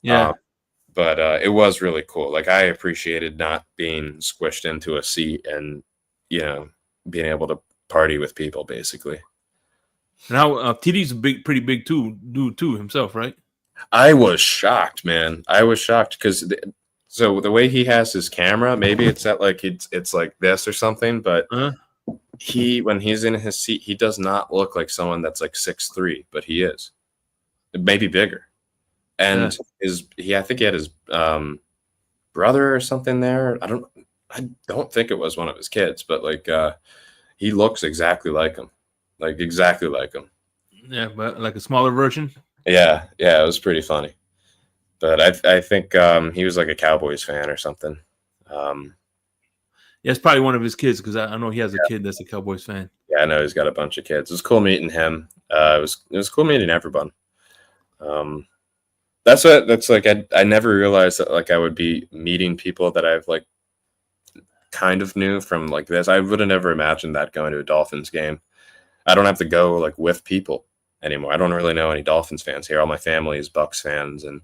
Yeah. But it was really cool. Like I appreciated not being squished into a seat and, you know, being able to party with people basically. Now TD's pretty big dude too himself, right? I was shocked, man. I was shocked because so the way he has his camera, maybe it's at like it's like this or something, but when he's in his seat, he does not look like someone that's like 6'3", but he is maybe bigger. And I think he had his brother or something there. I don't think it was one of his kids, but like he looks exactly like him. Like exactly like him. Yeah, but like a smaller version. Yeah, it was pretty funny. But I think he was like a Cowboys fan or something. Yeah, it's probably one of his kids because I know he has a kid that's a Cowboys fan. Yeah, I know he's got a bunch of kids. It was cool meeting him. It was cool meeting everyone. That's like I never realized that like I would be meeting people that I've like kind of knew from like this. I would have never imagined that going to a Dolphins game. I don't have to go like with people anymore. I don't really know any Dolphins fans here. All my family is Bucks fans, and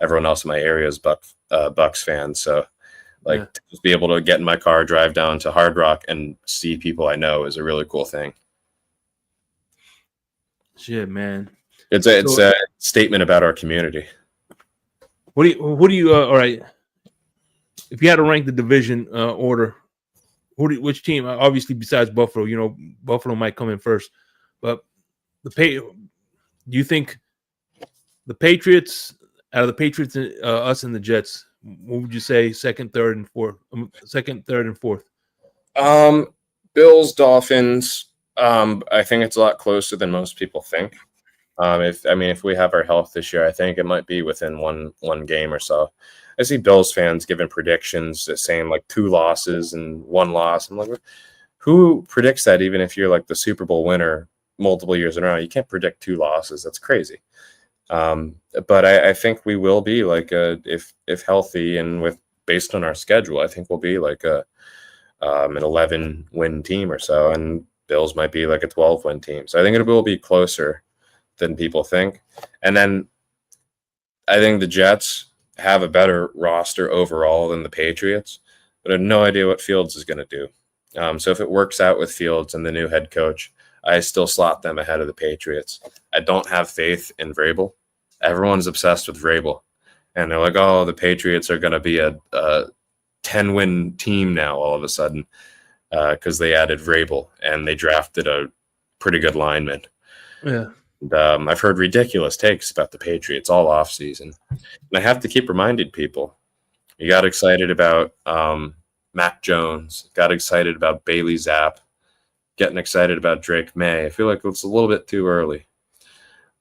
everyone else in my area is Bucks fans. So like to just be able to get in my car, drive down to Hard Rock, and see people I know is a really cool thing. Shit, man. It's a statement about our community. What do you all right? If you had to rank the division order, which team? Obviously, besides Buffalo, you know Buffalo might come in first, but do you think the Patriots, out of the Patriots, us and the Jets, what would you say second, third, and fourth? Bills, Dolphins. I think it's a lot closer than most people think. If we have our health this year, I think it might be within one game or so. I see Bills fans giving predictions saying like 2 losses and 1 loss. I'm like, who predicts that? Even if you're like the Super Bowl winner multiple years in a row, you can't predict 2 losses. That's crazy. But I think we will be like if healthy and based on our schedule, I think we'll be like an 11-win team or so, and Bills might be like a 12-win team. So I think it will be closer than people think. And then I think the Jets have a better roster overall than the Patriots, but I have no idea what Fields is going to do. So if it works out with Fields and the new head coach, I still slot them ahead of the Patriots. I don't have faith in Vrabel. Everyone's obsessed with Vrabel. and they're like, oh, the Patriots are going to be a 10-win team now all of a sudden because they added Vrabel and they drafted a pretty good lineman. Yeah. And, I've heard ridiculous takes about the Patriots all offseason. And I have to keep reminding people, you got excited about Mac Jones, got excited about Bailey Zapp, getting excited about Drake May. I feel like it's a little bit too early.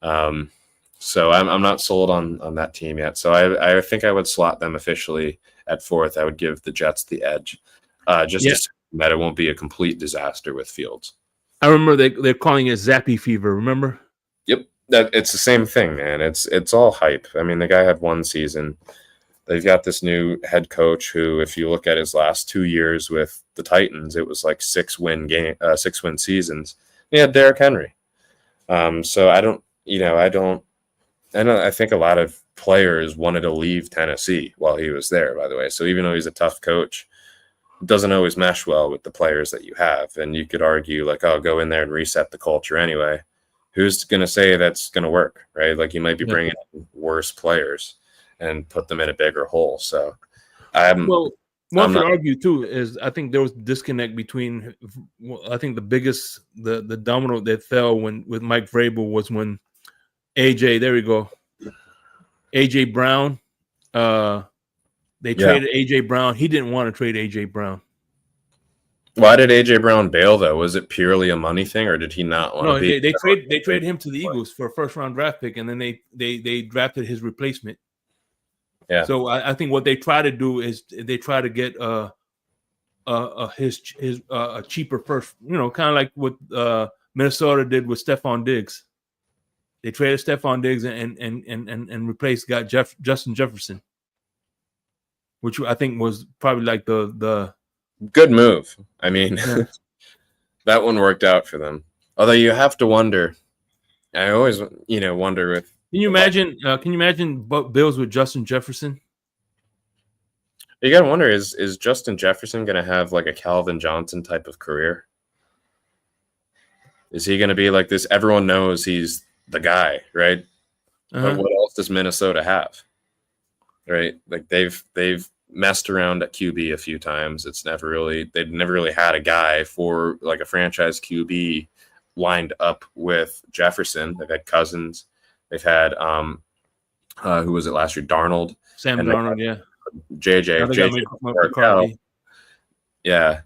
So I'm not sold on that team yet. So I think I would slot them officially at 4th. I would give the Jets the edge, just to that it won't be a complete disaster with Fields. I remember they're calling it Zappy fever. Remember? Yep, it's the same thing, man. It's all hype. I mean, the guy had one season. They've got this new head coach who, if you look at his last 2 years with the Titans, it was like 6-win seasons. He had Derrick Henry. So I think a lot of players wanted to leave Tennessee while he was there, by the way. So even though he's a tough coach, it doesn't always mesh well with the players that you have. And you could argue like, oh, go in there and reset the culture anyway. Who's going to say that's going to work, right? Like you might be bringing in worse players and put them in a bigger hole. So one could argue too is I think there was disconnect between I think the domino that fell with Mike Vrabel was when AJ Brown they traded AJ Brown. He didn't want to trade AJ Brown. Why did AJ Brown bail though? Was it purely a money thing, or did he not want to be? They traded him to the Eagles for a first-round draft pick, and then they drafted his replacement. Yeah. So I think what they try to do is they try to get a cheaper first, kind of like what Minnesota did with Stephon Diggs. They traded Stephon Diggs and replaced Justin Jefferson, which I think was probably like the good move. I mean, that one worked out for them. Although you have to wonder, I always wonder with. Can you imagine Bills with Justin Jefferson? You gotta wonder, is Justin Jefferson gonna have like a Calvin Johnson type of career? Is he gonna be like this? Everyone knows he's the guy, right? But what else does Minnesota have? Right? Like they've messed around at QB a few times. They've never really had a guy for like a franchise QB lined up with Jefferson. They've had Cousins. They've had who was it last year? Sam Darnold, yeah. JJ.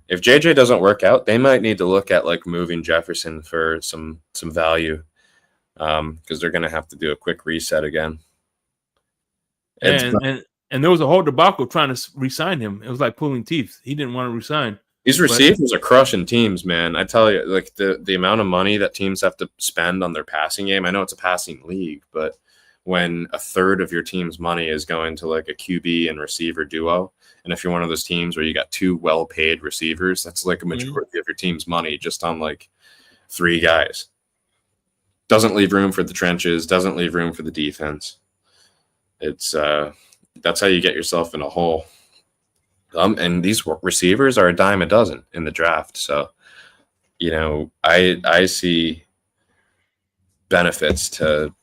If JJ doesn't work out, they might need to look at like moving Jefferson for some value, because they're going to have to do a quick reset again. And there was a whole debacle trying to re-sign him. It was like pulling teeth. He didn't want to resign. These receivers are crushing teams, man. I tell you, like the amount of money that teams have to spend on their passing game. I know it's a passing league, but when a third of your team's money is going to like a QB and receiver duo, and if you're one of those teams where you got 2 well-paid receivers, that's like a majority of your team's money just on like 3 guys. Doesn't leave room for the trenches. Doesn't leave room for the defense. It's that's how you get yourself in a hole. And these receivers are a dime a dozen in the draft. So, I see benefits to,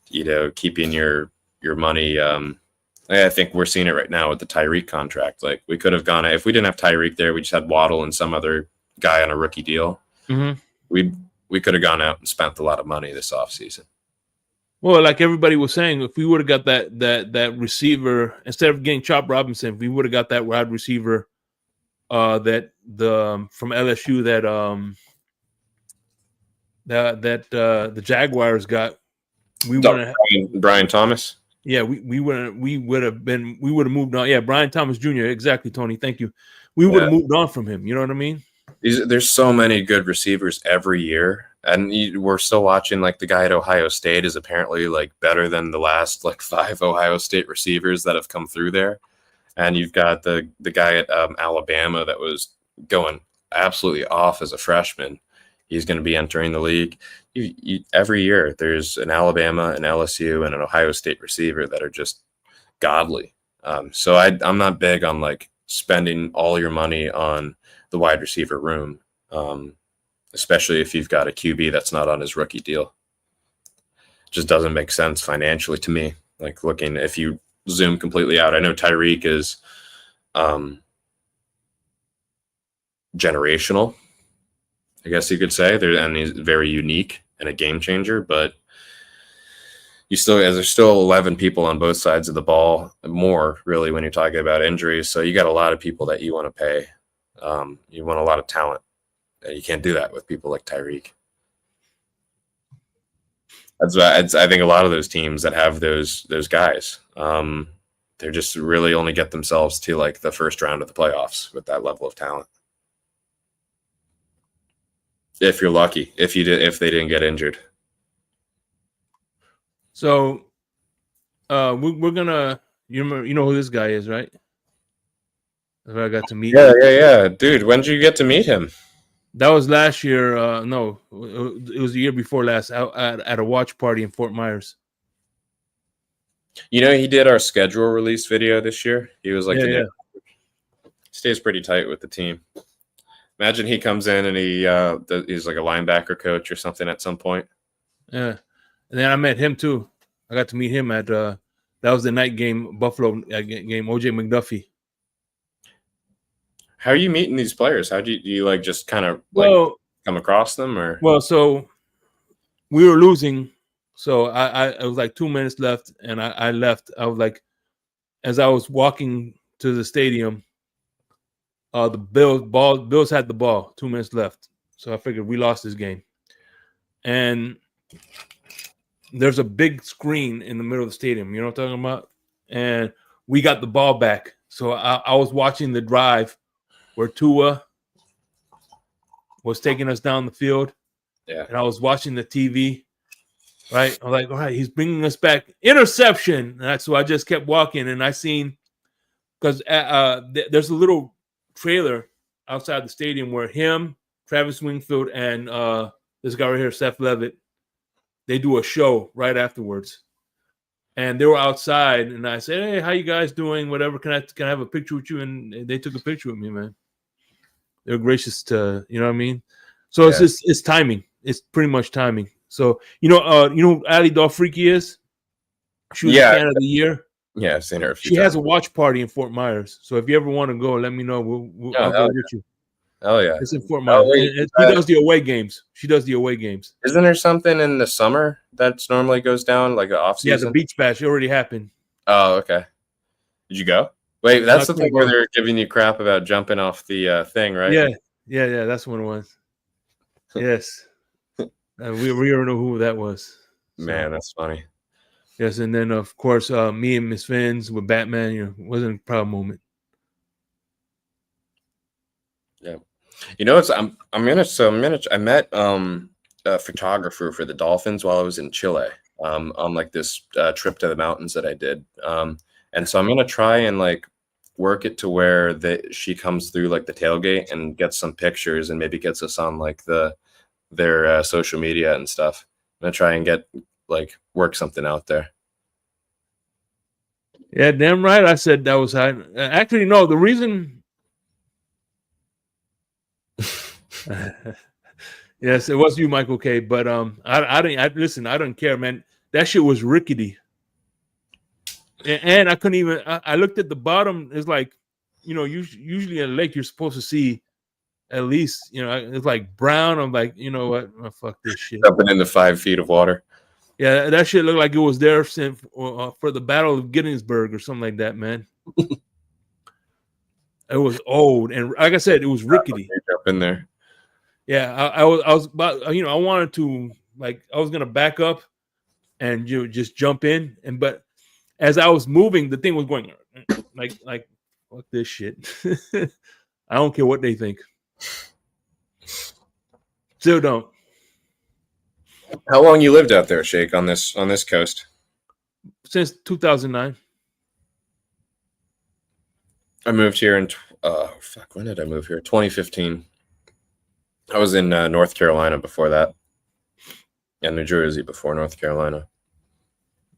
keeping your money. I think we're seeing it right now with the Tyreek contract. Like we could have gone, if we didn't have Tyreek there, we just had Waddle and some other guy on a rookie deal. Mm-hmm. We could have gone out and spent a lot of money this offseason. Well, like everybody was saying, if we would have got that receiver instead of getting Chop Robinson, if we would have got that wide receiver from LSU that the Jaguars got, we would have Brian Thomas. Yeah, we would have moved on. Yeah, Brian Thomas Jr. Exactly, Tony. Thank you. We would have moved on from him. You know what I mean? There's so many good receivers every year. And we're still watching, like, the guy at Ohio State is apparently, like, better than the last, like, 5 Ohio State receivers that have come through there. And you've got the guy at Alabama that was going absolutely off as a freshman. He's going to be entering the league. Every year there's an Alabama, an LSU, and an Ohio State receiver that are just godly. So I'm not big on, like, spending all your money on the wide receiver room. Especially if you've got a QB that's not on his rookie deal. It just doesn't make sense financially to me. Like if you zoom completely out. I know Tyreek is generational, I guess you could say. And he's very unique and a game changer, but there's still 11 people on both sides of the ball, more really when you're talking about injuries. So you got a lot of people that you want to pay. You want a lot of talent. You can't do that with people like Tyreek. I think a lot of those teams that have those guys, they just really only get themselves to like the first round of the playoffs with that level of talent. If you're lucky, if they didn't get injured. So, we're gonna. You know who this guy is, right? I got to meet. Yeah, dude. When did you get to meet him? That was last year. No, it was the year before last. At a watch party in Fort Myers. You know, he did our schedule release video this year. He was like, stays pretty tight with the team. Imagine he comes in and he's like a linebacker coach or something at some point. Yeah, and then I met him too. I got to meet him at that was the night game, Buffalo game. OJ McDuffie. How are you meeting these players? How do you like just kind of come across them or? Well, so we were losing, so it was like 2 minutes left, and I left. I was like, as I was walking to the stadium, the Bills had the ball, 2 minutes left, so I figured we lost this game, and there's a big screen in the middle of the stadium. You know what I'm talking about? And we got the ball back, so I was watching the drive where Tua was taking us down the field. Yeah. And I was watching the TV, right? I'm like, all right, he's bringing us back. Interception. And that's why I just kept walking. And I seen, because there's a little trailer outside the stadium where him, Travis Wingfield, and this guy right here, Seth Levitt, they do a show right afterwards. And they were outside, and I said, hey, how you guys doing? Whatever, can I have a picture with you? And they took a picture with me, man. They're gracious to, you know what I mean? So it's timing. It's pretty much timing. So, you know Ali Dalfreaky is? She was the fan of the year. Yeah, I've seen her a few times. She has a watch party in Fort Myers. So if you ever want to go, let me know. I'll go with you. Oh, yeah. It's in Fort Myers. She does the away games. Isn't there something in the summer that normally goes down, like an off-season? Yeah, the beach bash. It already happened. Oh, okay. Did you go? Wait, that's the thing where they're giving you crap about jumping off the thing, right? Yeah. That's what it was. Yes. We already know who that was. So. Man, that's funny. Yes, and then of course me and Miss Fins with Batman, wasn't a proud moment. Yeah. I met a photographer for the Dolphins while I was in Chile on like this trip to the mountains that I did. And so I'm going to try and like work it to where she comes through like the tailgate and gets some pictures and maybe gets us on like their social media and stuff. I'm going to try and work something out there. Yeah, damn right. I said that was high. Actually, no, the reason. Yes, it was you, Michael K. But I didn't care, man. That shit was rickety. And I couldn't even. I looked at the bottom. It's like, usually in a lake you're supposed to see at least, it's like brown. I'm like, you know what? Oh, fuck this shit. Jumping into 5 feet of water. Yeah, that shit looked like it was there for the Battle of Gettysburg or something like that, man. It was old, and like I said, it was rickety. Up in there. Yeah, I was about, I wanted to, I was gonna back up and just jump in, but as I was moving, the thing was going like fuck this shit. I don't care what they think. Still don't. How long you lived out there, Shake, on this coast? Since 2009. I moved here in when did I move here? 2015. I was in North Carolina before that. Yeah, New Jersey before North Carolina.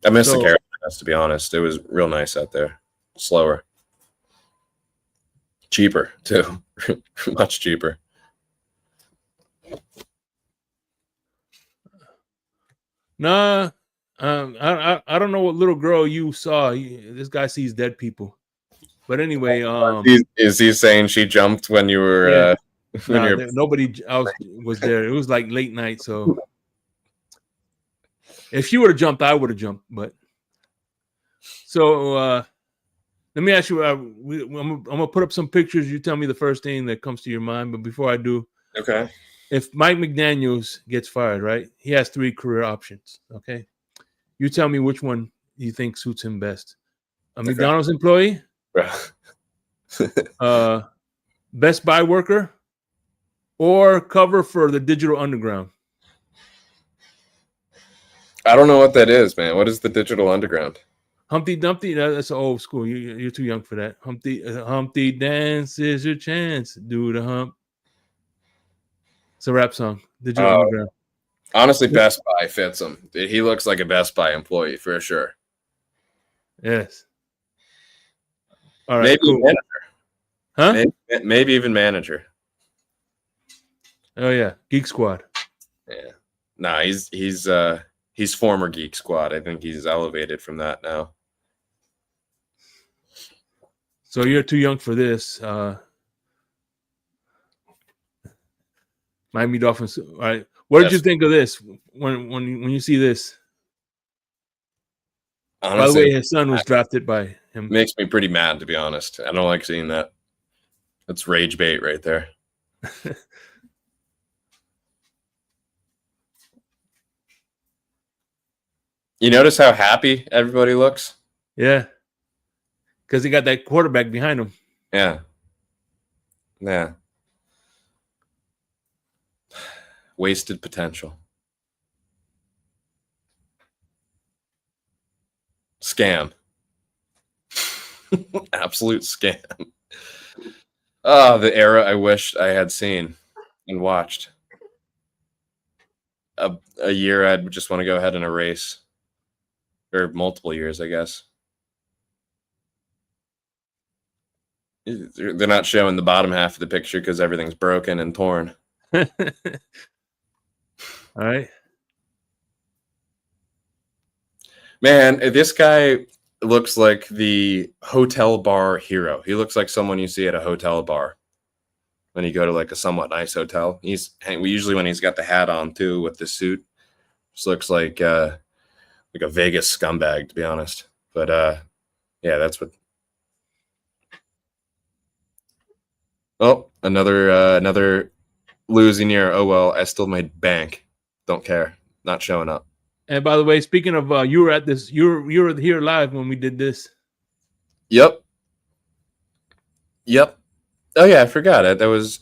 I miss the Carolinas, to be honest. It was real nice out there. Slower. Cheaper, too. Much cheaper. Nah, I don't know what little girl you saw. This guy sees dead people. But anyway, Is he saying she jumped when you were yeah. when No, you're nobody else was there. It was like late night, so if she would have jumped, I would have jumped. But so let me ask you. I'm gonna put up some pictures. You tell me the first thing that comes to your mind. But before I do, okay? if Mike McDaniels gets fired, right? He has 3 career options. Okay, you tell me which one you think suits him best. A McDonald's employee, Best Buy worker, or cover for the Digital Underground. I don't know what that is, man. What is the Digital Underground? Humpty Dumpty, that's old school. You're too young for that. Humpty dance is your chance. Do the hump. It's a rap song. Digital Underground. Honestly, Best Buy fits him. He looks like a Best Buy employee for sure. Yes. All right. Maybe Cool. manager. Huh? Maybe even manager. Oh yeah, Geek Squad. Yeah. Nah, he's former Geek Squad. I think he's elevated from that now. So you're too young for this. Miami Dolphins. All right. What did you think of this when you see this? Honestly, by the way, his son was drafted by him. Makes me pretty mad, to be honest. I don't like seeing that. That's rage bait right there. You notice how happy everybody looks? Yeah. Because he got that quarterback behind him. Yeah. Yeah. Wasted potential. Scam. Absolute scam. Oh, the era I wish I had seen and watched. A year I'd just want to go ahead and erase. Or multiple years, I guess. They're not showing the bottom half of the picture because everything's broken and torn. All right. Man, this guy looks like the hotel bar hero. He looks like someone you see at a hotel bar when you go to like a somewhat nice hotel. Usually when he's got the hat on too with the suit, just looks like a Vegas scumbag, to be honest. But yeah, that's what. Oh, another losing year. Oh well, I still made bank. Don't care. Not showing up. And by the way, speaking of, you were at this. You were here live when we did this. Yep. Oh yeah, I forgot it.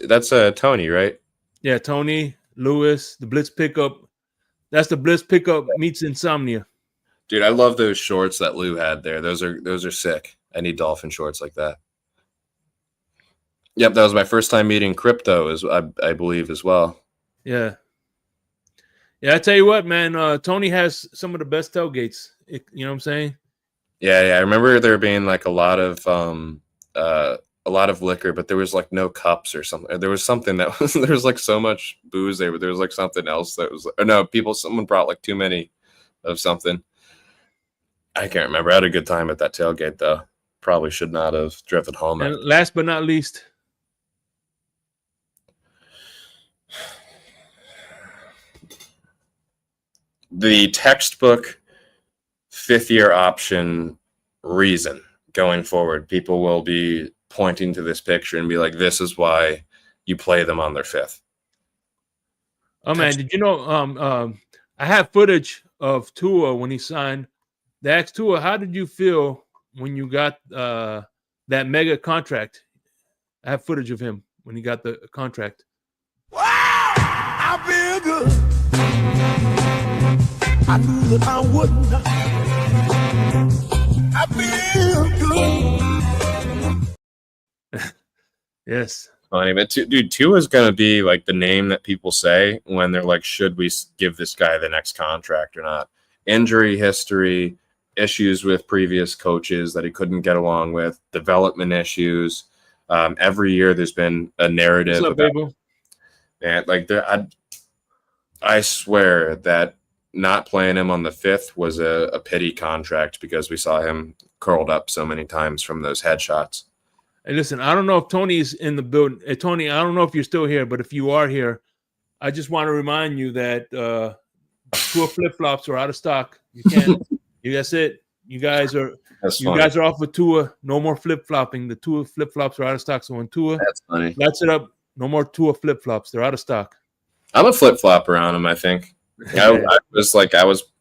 That's Tony, right? Yeah, Tony Lewis, the Blitz pickup. That's the Blitz pickup meets Insomnia. Dude, I love those shorts that Lou had there. Those are sick. I need Dolphin shorts like that. Yep, that was my first time meeting Crypto, I believe, as well. Yeah. Yeah, I tell you what, man, Tony has some of the best tailgates. You know what I'm saying? Yeah. I remember there being like a lot of liquor, but there was like no cups or something. There was something that was there was like so much booze there, but there was like something else that was someone brought like too many of something. I can't remember. I had a good time at that tailgate though. Probably should not have driven home. And last but not least, the textbook 5th-year option reason going forward. People will be pointing to this picture and be like, this is why you play them on their 5th. Oh man, did you know I have footage of Tua when he signed. They asked Tua, how did you feel when you got that mega contract? I have footage of him when he got the contract. Wow, I feel good. I knew that I wouldn't. I feel good. Yes. Funny, but dude, Tua is going to be like the name that people say when they're like, should we give this guy the next contract or not? Injury history, issues with previous coaches that he couldn't get along with, development issues. Every year there's been a narrative about, and like I swear that not playing him on the 5th was a pity contract because we saw him curled up so many times from those headshots. Hey, listen, I don't know if Tony's in the building. Hey, Tony, I don't know if you're still here, but if you are here, I just want to remind you that Tua flip-flops are out of stock. You can't. That's it. You guys are off with Tua. No more flip-flopping. The Tua flip-flops are out of stock. So when Tua lights it up, no more Tua flip-flops. They're out of stock. I'm a flip-flopper on him, I think. I was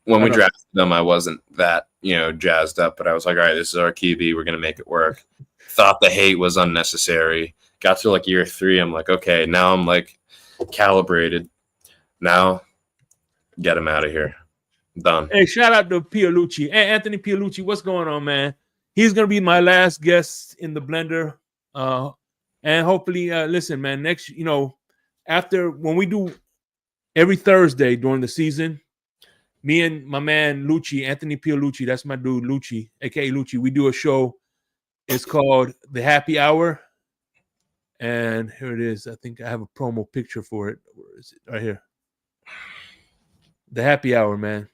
when we drafted them, I wasn't that, jazzed up, but I was like, all right, this is our QB. We're going to make it work. Thought the hate was unnecessary. Got to like year 3. I'm like, okay, now I'm like calibrated. Now get him out of here. Done. Hey, shout out to Pialucci. Hey, Anthony Pialucci, what's going on, man? He's going to be my last guest in the blender. And hopefully, listen, man, next, after when we do every Thursday during the season, me and my man Lucci, Anthony Pialucci, that's my dude, Lucci, aka Lucci, we do a show. It's called The Happy Hour. And here it is. I think I have a promo picture for it. Where is it? Right here. The Happy Hour, man.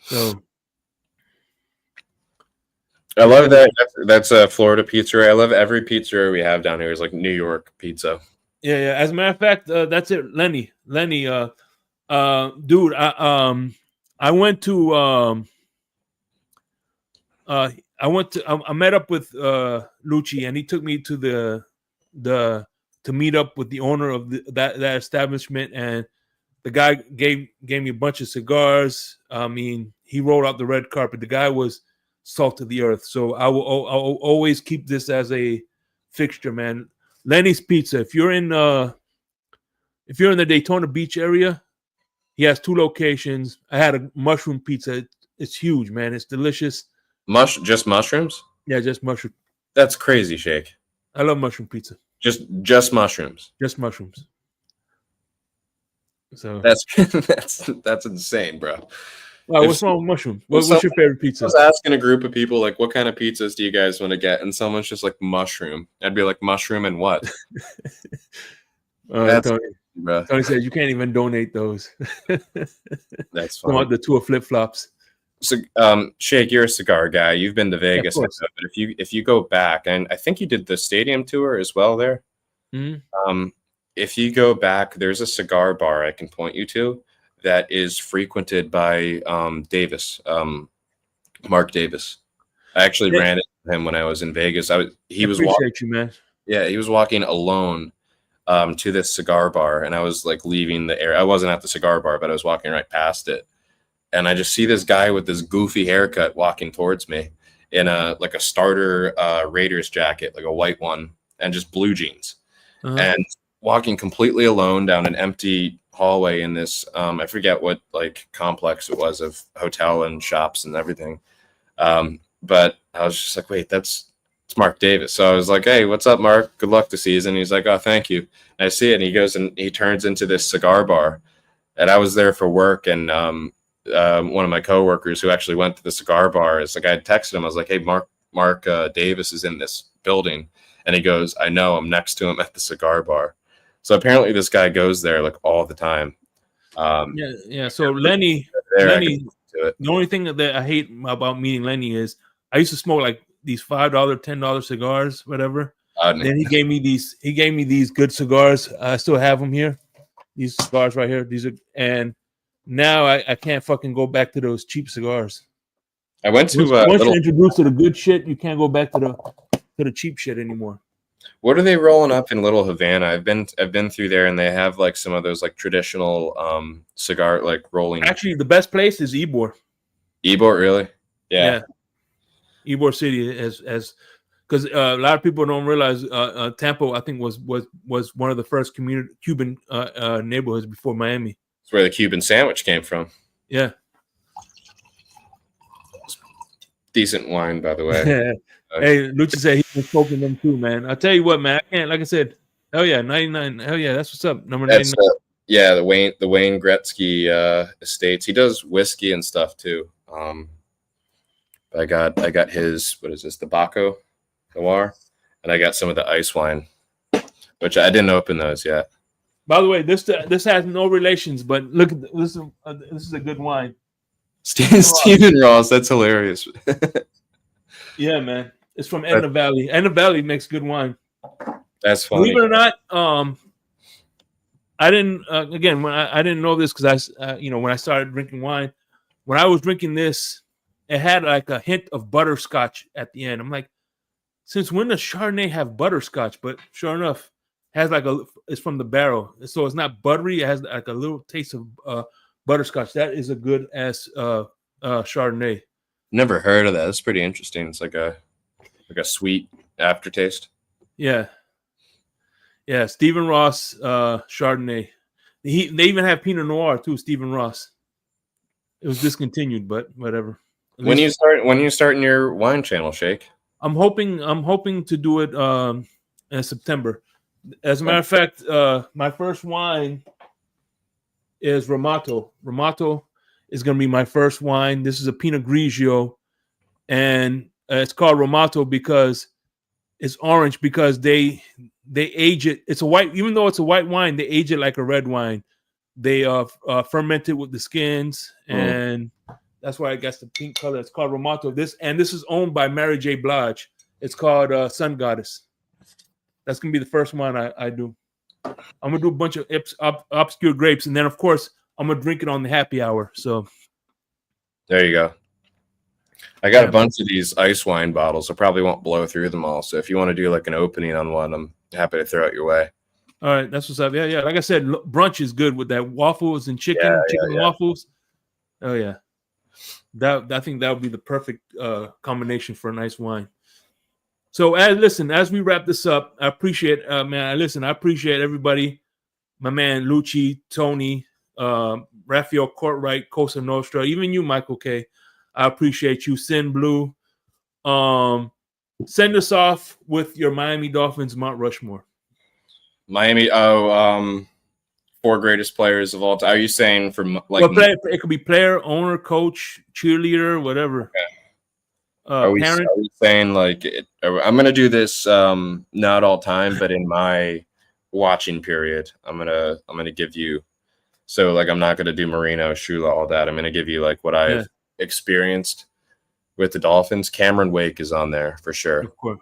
So I love that. That's a Florida pizzeria. I love every pizzeria we have down here is like New York pizza. Yeah. As a matter of fact, that's it. Lenny, dude, I went to I met up with Lucci, and he took me to to meet up with the owner of that establishment, and the guy gave me a bunch of cigars. I mean, he rolled out the red carpet. The guy was salt of the earth. So I will always keep this as a fixture, man. Lenny's Pizza. If you're in the Daytona Beach area, he has 2 locations. I had a mushroom pizza. It's huge, man. It's delicious. Just mushrooms? Yeah, just mushroom. That's crazy, Shake. I love mushroom pizza. Just mushrooms. Just mushrooms. So that's insane, bro. Wow, what's wrong with mushrooms? What's your favorite pizza? I was asking a group of people, like, what kind of pizzas do you guys want to get? And someone's just like, mushroom. I'd be like, mushroom and what? Tony said you can't even donate those. That's fine. I want the 2 flip-flops. So, Shake, you're a cigar guy. You've been to Vegas, but if you go back, and I think you did the stadium tour as well there. Mm-hmm. If you go back, there's a cigar bar I can point you to that is frequented by Mark Davis. I actually ran into him when I was in Vegas. He was walking alone to this cigar bar, and I was like leaving the area. I wasn't at the cigar bar, but I was walking right past it. And I just see this guy with this goofy haircut walking towards me in a starter Raiders jacket, like a white one, and just blue jeans. Uh-huh. And walking completely alone down an empty hallway in this, I forget what like complex it was of hotel and shops and everything. But I was just like, wait, it's Mark Davis. So I was like, hey, what's up, Mark? Good luck this season. He's like, oh, thank you. And I see it, and he goes and he turns into this cigar bar. And I was there for work, and one of my coworkers who actually went to the cigar bar is like, I had texted him. I was like, hey, Mark Davis is in this building. And he goes, I know, I'm next to him at the cigar bar. So apparently this guy goes there like all the time. Yeah. So Lenny, the only thing that I hate about meeting Lenny is I used to smoke like these $5, $10 cigars, whatever. Then he gave me these good cigars. I still have them here. These cigars right here. And now I can't fucking go back to those cheap cigars. I went to once you're introduced to the good shit, you can't go back to the cheap shit anymore. What are they rolling up in Little Havana? I've been through there, and they have like some of those like traditional cigar like rolling. Actually, the best place is Ybor. Ybor, really? Yeah. Ybor City as because a lot of people don't realize Tampa, I think, was one of the first Cuban neighborhoods before Miami. It's where the Cuban sandwich came from. Yeah. Decent wine, by the way. Hey, Lucha said he's been smoking them too, man. I'll tell you what, man. I can't, like I said, hell yeah, 99. Hell yeah, that's what's up. Number 99. Yeah, the Wayne Gretzky estates. He does whiskey and stuff too. I got his, what is this, the Baco Noir, and I got some of the ice wine, which I didn't open those yet. By the way, this has no relations, but look at this is a good wine. Stephen Ross, that's hilarious. Yeah, man. It's from Edna Valley. Edna Valley makes good wine. That's funny. Believe it or not, I didn't again when I didn't know this because when I started drinking wine, when I was drinking this, it had like a hint of butterscotch at the end. I'm like, since when does Chardonnay have butterscotch? But sure enough, it has it's from the barrel, so it's not buttery. It has like a little taste of butterscotch. That is a good ass Chardonnay. Never heard of that. That's pretty interesting. It's like a sweet aftertaste. Yeah. Yeah, Stephen Ross Chardonnay. They even have Pinot Noir too, Stephen Ross. It was discontinued, but whatever. When you starting your wine channel, Shake? I'm hoping to do it in September. As a matter of fact, my first wine is Ramato. Ramato is going to be my first wine. This is a Pinot Grigio, and it's called Ramato because it's orange because they age it. It's a white, even though it's a white wine, they age it like a red wine. They ferment it with the skins, and that's why I guess the pink color. It's called Ramato. This is owned by Mary J. Blige. It's called Sun Goddess. That's gonna be the first one I do. I'm gonna do a bunch of obscure grapes, and then of course I'm gonna drink it on the happy hour. So there you go. I got a bunch of these ice wine bottles. I probably won't blow through them all. So if you want to do like an opening on one, I'm happy to throw it your way. All right, that's what's up. Yeah. Like I said, brunch is good with that waffles and chicken waffles. Oh yeah, I think that would be the perfect combination for a nice wine. So as we wrap this up, I appreciate I appreciate everybody. My man Lucci, Tony, Raphael Courtright, Cosa Nostra, even you, Michael K. I appreciate you. Sin Blue. Send us off with your Miami Dolphins Mount Rushmore. Miami, four greatest players of all time. Are you saying from like it could be player, owner, coach, cheerleader, whatever. Okay. Are we saying like I'm gonna do this not all time, but in my watching period, I'm gonna give you. So like I'm not gonna do Marino, Shula, all that. I'm gonna give you like what I've experienced with the Dolphins. Cameron Wake is on there for sure. Of course.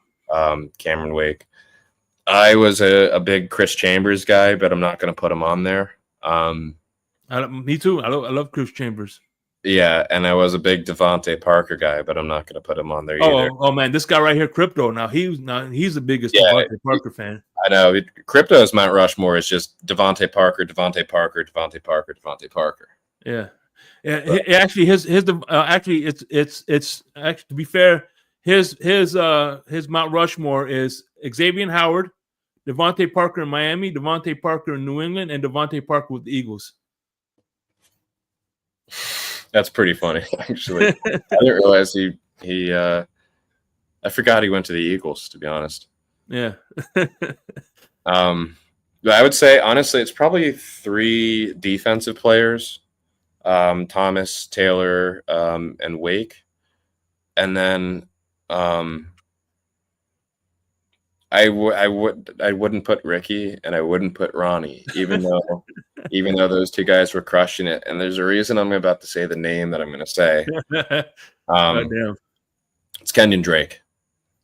Cameron Wake. I was a big Chris Chambers guy, but I'm not gonna put him on there. Me too. I love Chris Chambers. Yeah, and I was a big Devontae Parker guy, but I'm not going to put him on there either. Oh man, this guy right here, Crypto. Now he's the biggest Devontae Parker fan. I know. Crypto's Mount Rushmore is just Devontae Parker, Devontae Parker, Devontae Parker, Devontae Parker. Yeah. Actually, it's actually, to be fair, his Mount Rushmore is Xavier Howard, Devontae Parker in Miami, Devontae Parker in New England, and Devontae Parker with the Eagles. That's pretty funny, actually. I didn't realize he I forgot he went to the Eagles, to be honest. Yeah. I would say, honestly, it's probably three defensive players, Thomas, Taylor, and Wake. And then I wouldn't put Ricky and I wouldn't put Ronnie, even though those two guys were crushing it. And there's a reason I'm about to say the name that I'm going to say. It's Kenyon Drake.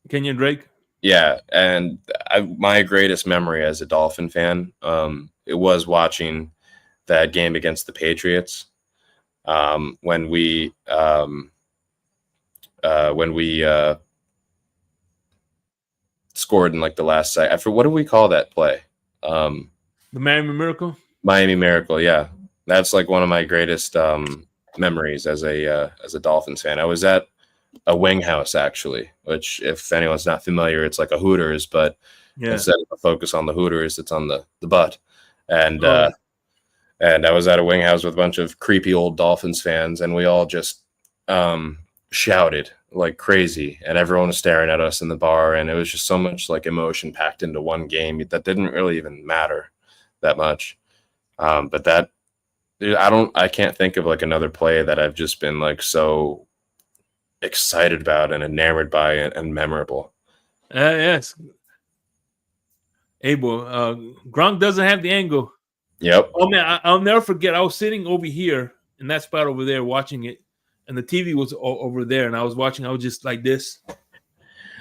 Kenyon Drake? Yeah, and my greatest memory as a Dolphin fan, it was watching that game against the Patriots when we scored in like the last second. What do we call that play? The Miami Miracle? Miami Miracle, yeah. That's like one of my greatest memories as a Dolphins fan. I was at a wing house, actually, which if anyone's not familiar, it's like a Hooters, but instead of a focus on the Hooters, it's on the butt. And I was at a wing house with a bunch of creepy old Dolphins fans, and we all just shouted like crazy, and everyone was staring at us in the bar, and it was just so much like emotion packed into one game that didn't really even matter that much. But that I can't think of like another play that I've just been like so excited about and enamored by and memorable. Yes. Abel, Gronk doesn't have the angle. Yep. Oh man, I'll never forget. I was sitting over here in that spot over there watching it, and the TV was over there, and I was watching. I was just like this,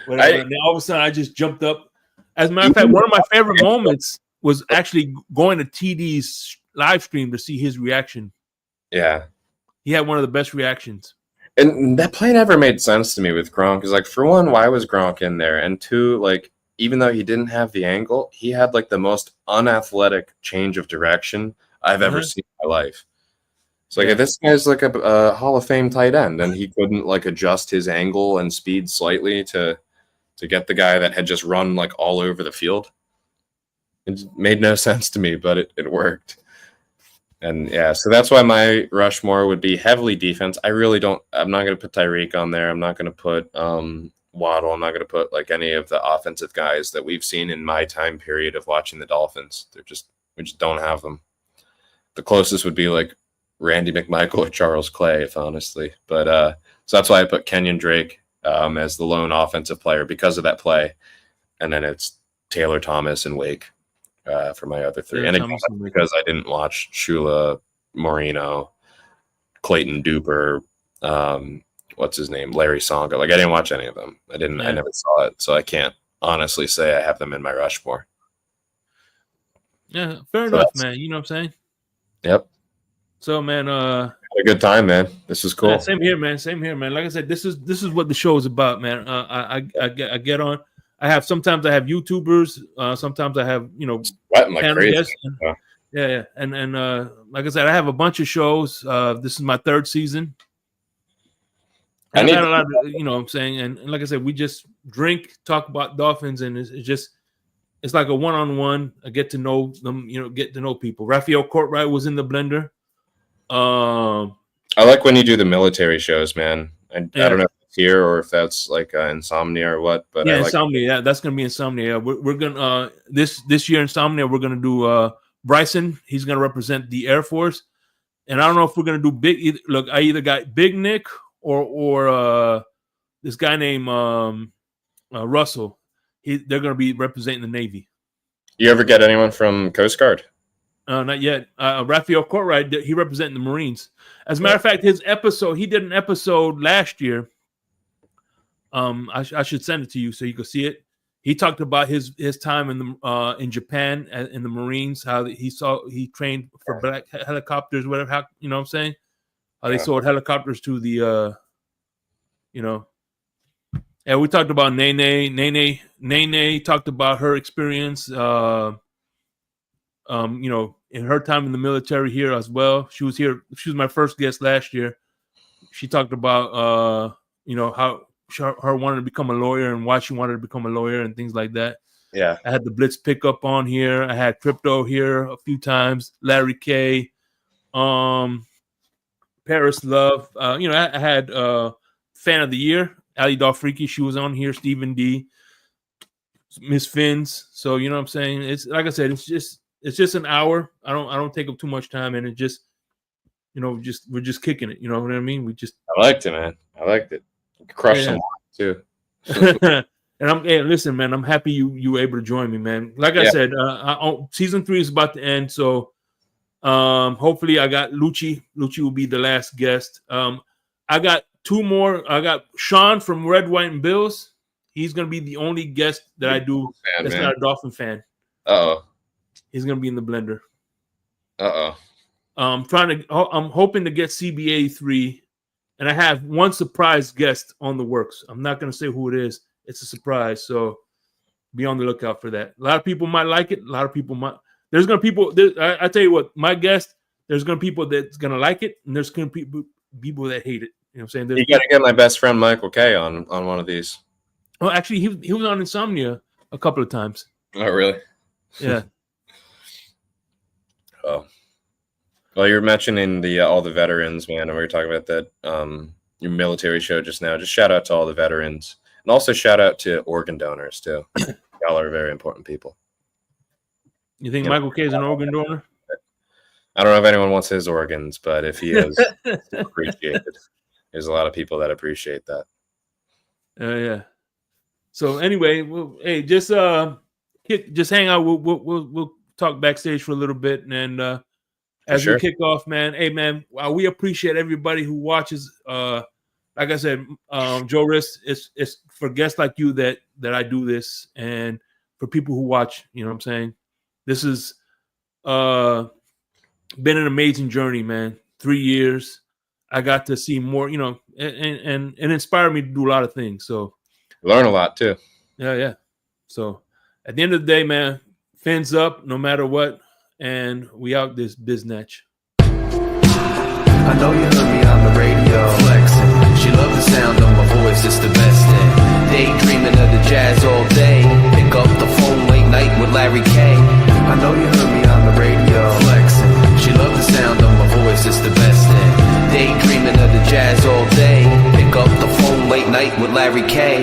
whatever. And then all of a sudden, I just jumped up. As a matter of fact, one of my favorite moments was actually going to TD's live stream to see his reaction. Yeah. He had one of the best reactions. And that play never made sense to me with Gronk. Because, like, for one, why was Gronk in there? And two, like, even though he didn't have the angle, he had, like, the most unathletic change of direction I've ever seen in my life. So, like, if this guy's, like, a Hall of Fame tight end, and he couldn't, like, adjust his angle and speed slightly to get the guy that had just run, like, all over the field. It made no sense to me, but it worked. And yeah, so that's why my Rushmore would be heavily defense. I'm not going to put Tyreek on there. I'm not going to put Waddle. I'm not going to put like any of the offensive guys that we've seen in my time period of watching the Dolphins. We just don't have them. The closest would be like Randy McMichael or Charles Clay, if honestly. But so that's why I put Kenyon Drake as the lone offensive player because of that play. And then it's Taylor Thomas and Wake. For my other three. And again, because I didn't watch Shula, Moreno, Clayton Duper, what's his name? Larry Songa. Like I didn't watch any of them. I never saw it. So I can't honestly say I have them in my Rushmore. Yeah, fair enough, man. You know what I'm saying? Yep. So man, had a good time, man. This was cool. Yeah, same here, man. Like I said, this is what the show is about, man. I get on. Sometimes I have YouTubers. Sometimes I have sweating like crazy. Yeah. And like I said, I have a bunch of shows. This is my third season. I've had a lot of, what I'm saying, and like I said, we just drink, talk about Dolphins, and it's like a one-on-one. I get to know them, get to know people. Raphael Courtright was in the blender. I like when you do the military shows, man. I don't know if it's here or if that's like Insomnia or what, but yeah, Insomnia. Yeah, that's gonna be Insomnia. We're gonna this year Insomnia. We're gonna do Bryson. He's gonna represent the Air Force, and I don't know if we're gonna do big. Look, I either got Big Nick or this guy named Russell. They're gonna be representing the Navy. You ever get anyone from Coast Guard? Not yet. Raphael Courtright, he representing the Marines. As a matter of fact, he did an episode last year. I should send it to you so you can see it. He talked about his time in Japan in the Marines, how he trained for black helicopters, whatever. How, you know what I'm saying? How they sold helicopters to the, And we talked about Nene. Nene talked about her experience. In her time in the military here as well. She was here. She was my first guest last year. She talked about, how her wanted to become a lawyer and why she wanted to become a lawyer and things like that. Yeah. I had the Blitz pickup on here. I had Crypto here a few times. Larry K. Paris Love. I had Fan of the Year. Ali Dalfreaky. She was on here. Stephen D. Miss Fins. So, you know what I'm saying? It's like I said, it's just an hour. I don't take up too much time, and it just, we're just kicking it. You know what I mean? I liked it, man. I liked it. Crush them too. And listen, man, I'm happy you were able to join me, man. Like I said, season 3 is about to end, so hopefully I got Lucci. Lucci will be the last guest. I got 2 more. I got Sean from Red, White, and Bills. He's gonna be the only guest that I do that's not a Dolphin fan. He's gonna be in the blender. I'm hoping to get CBA3, and I have one surprise guest on the works. I'm not gonna say who it is. It's a surprise, so be on the lookout for that. A lot of people might like it. A lot of people might. There's gonna people. I tell you what, my guest. There's gonna people that's gonna like it, and there's gonna people that hate it. You know what I'm saying? You gotta get my best friend Michael K on one of these. Oh, actually, he was on Insomnia a couple of times. Oh, really? Yeah. Oh. Well, you were mentioning all the veterans, man, and we were talking about that your military show just now. Just shout out to all the veterans, and also shout out to organ donors too. Y'all are very important people. You think Michael K is an organ donor? I don't know if anyone wants his organs, but if he is, it's appreciated. There's a lot of people that appreciate that. Yeah. So anyway, hey, just hang out. We'll talk backstage for a little bit, and as sure. we kick off, man. Hey, man, we appreciate everybody who watches. Like I said, Joe Rist, it's for guests like you that I do this, and for people who watch, you know what I'm saying? This has been an amazing journey, man. 3 years. I got to see more, you know, and inspired me to do a lot of things. So learn a lot too. Yeah. So at the end of the day, man, fins up no matter what, and we out this biznatch. I know you heard me on the radio flexing. She loved the sound of my voice, it's the best thing. Daydreaming of the jazz all day. Pick up the phone late night with Larry K. I know you heard me on the radio flexing. She loved the sound of my voice, it's the best thing. Daydreaming of the jazz all day. Pick up the phone late night with Larry K.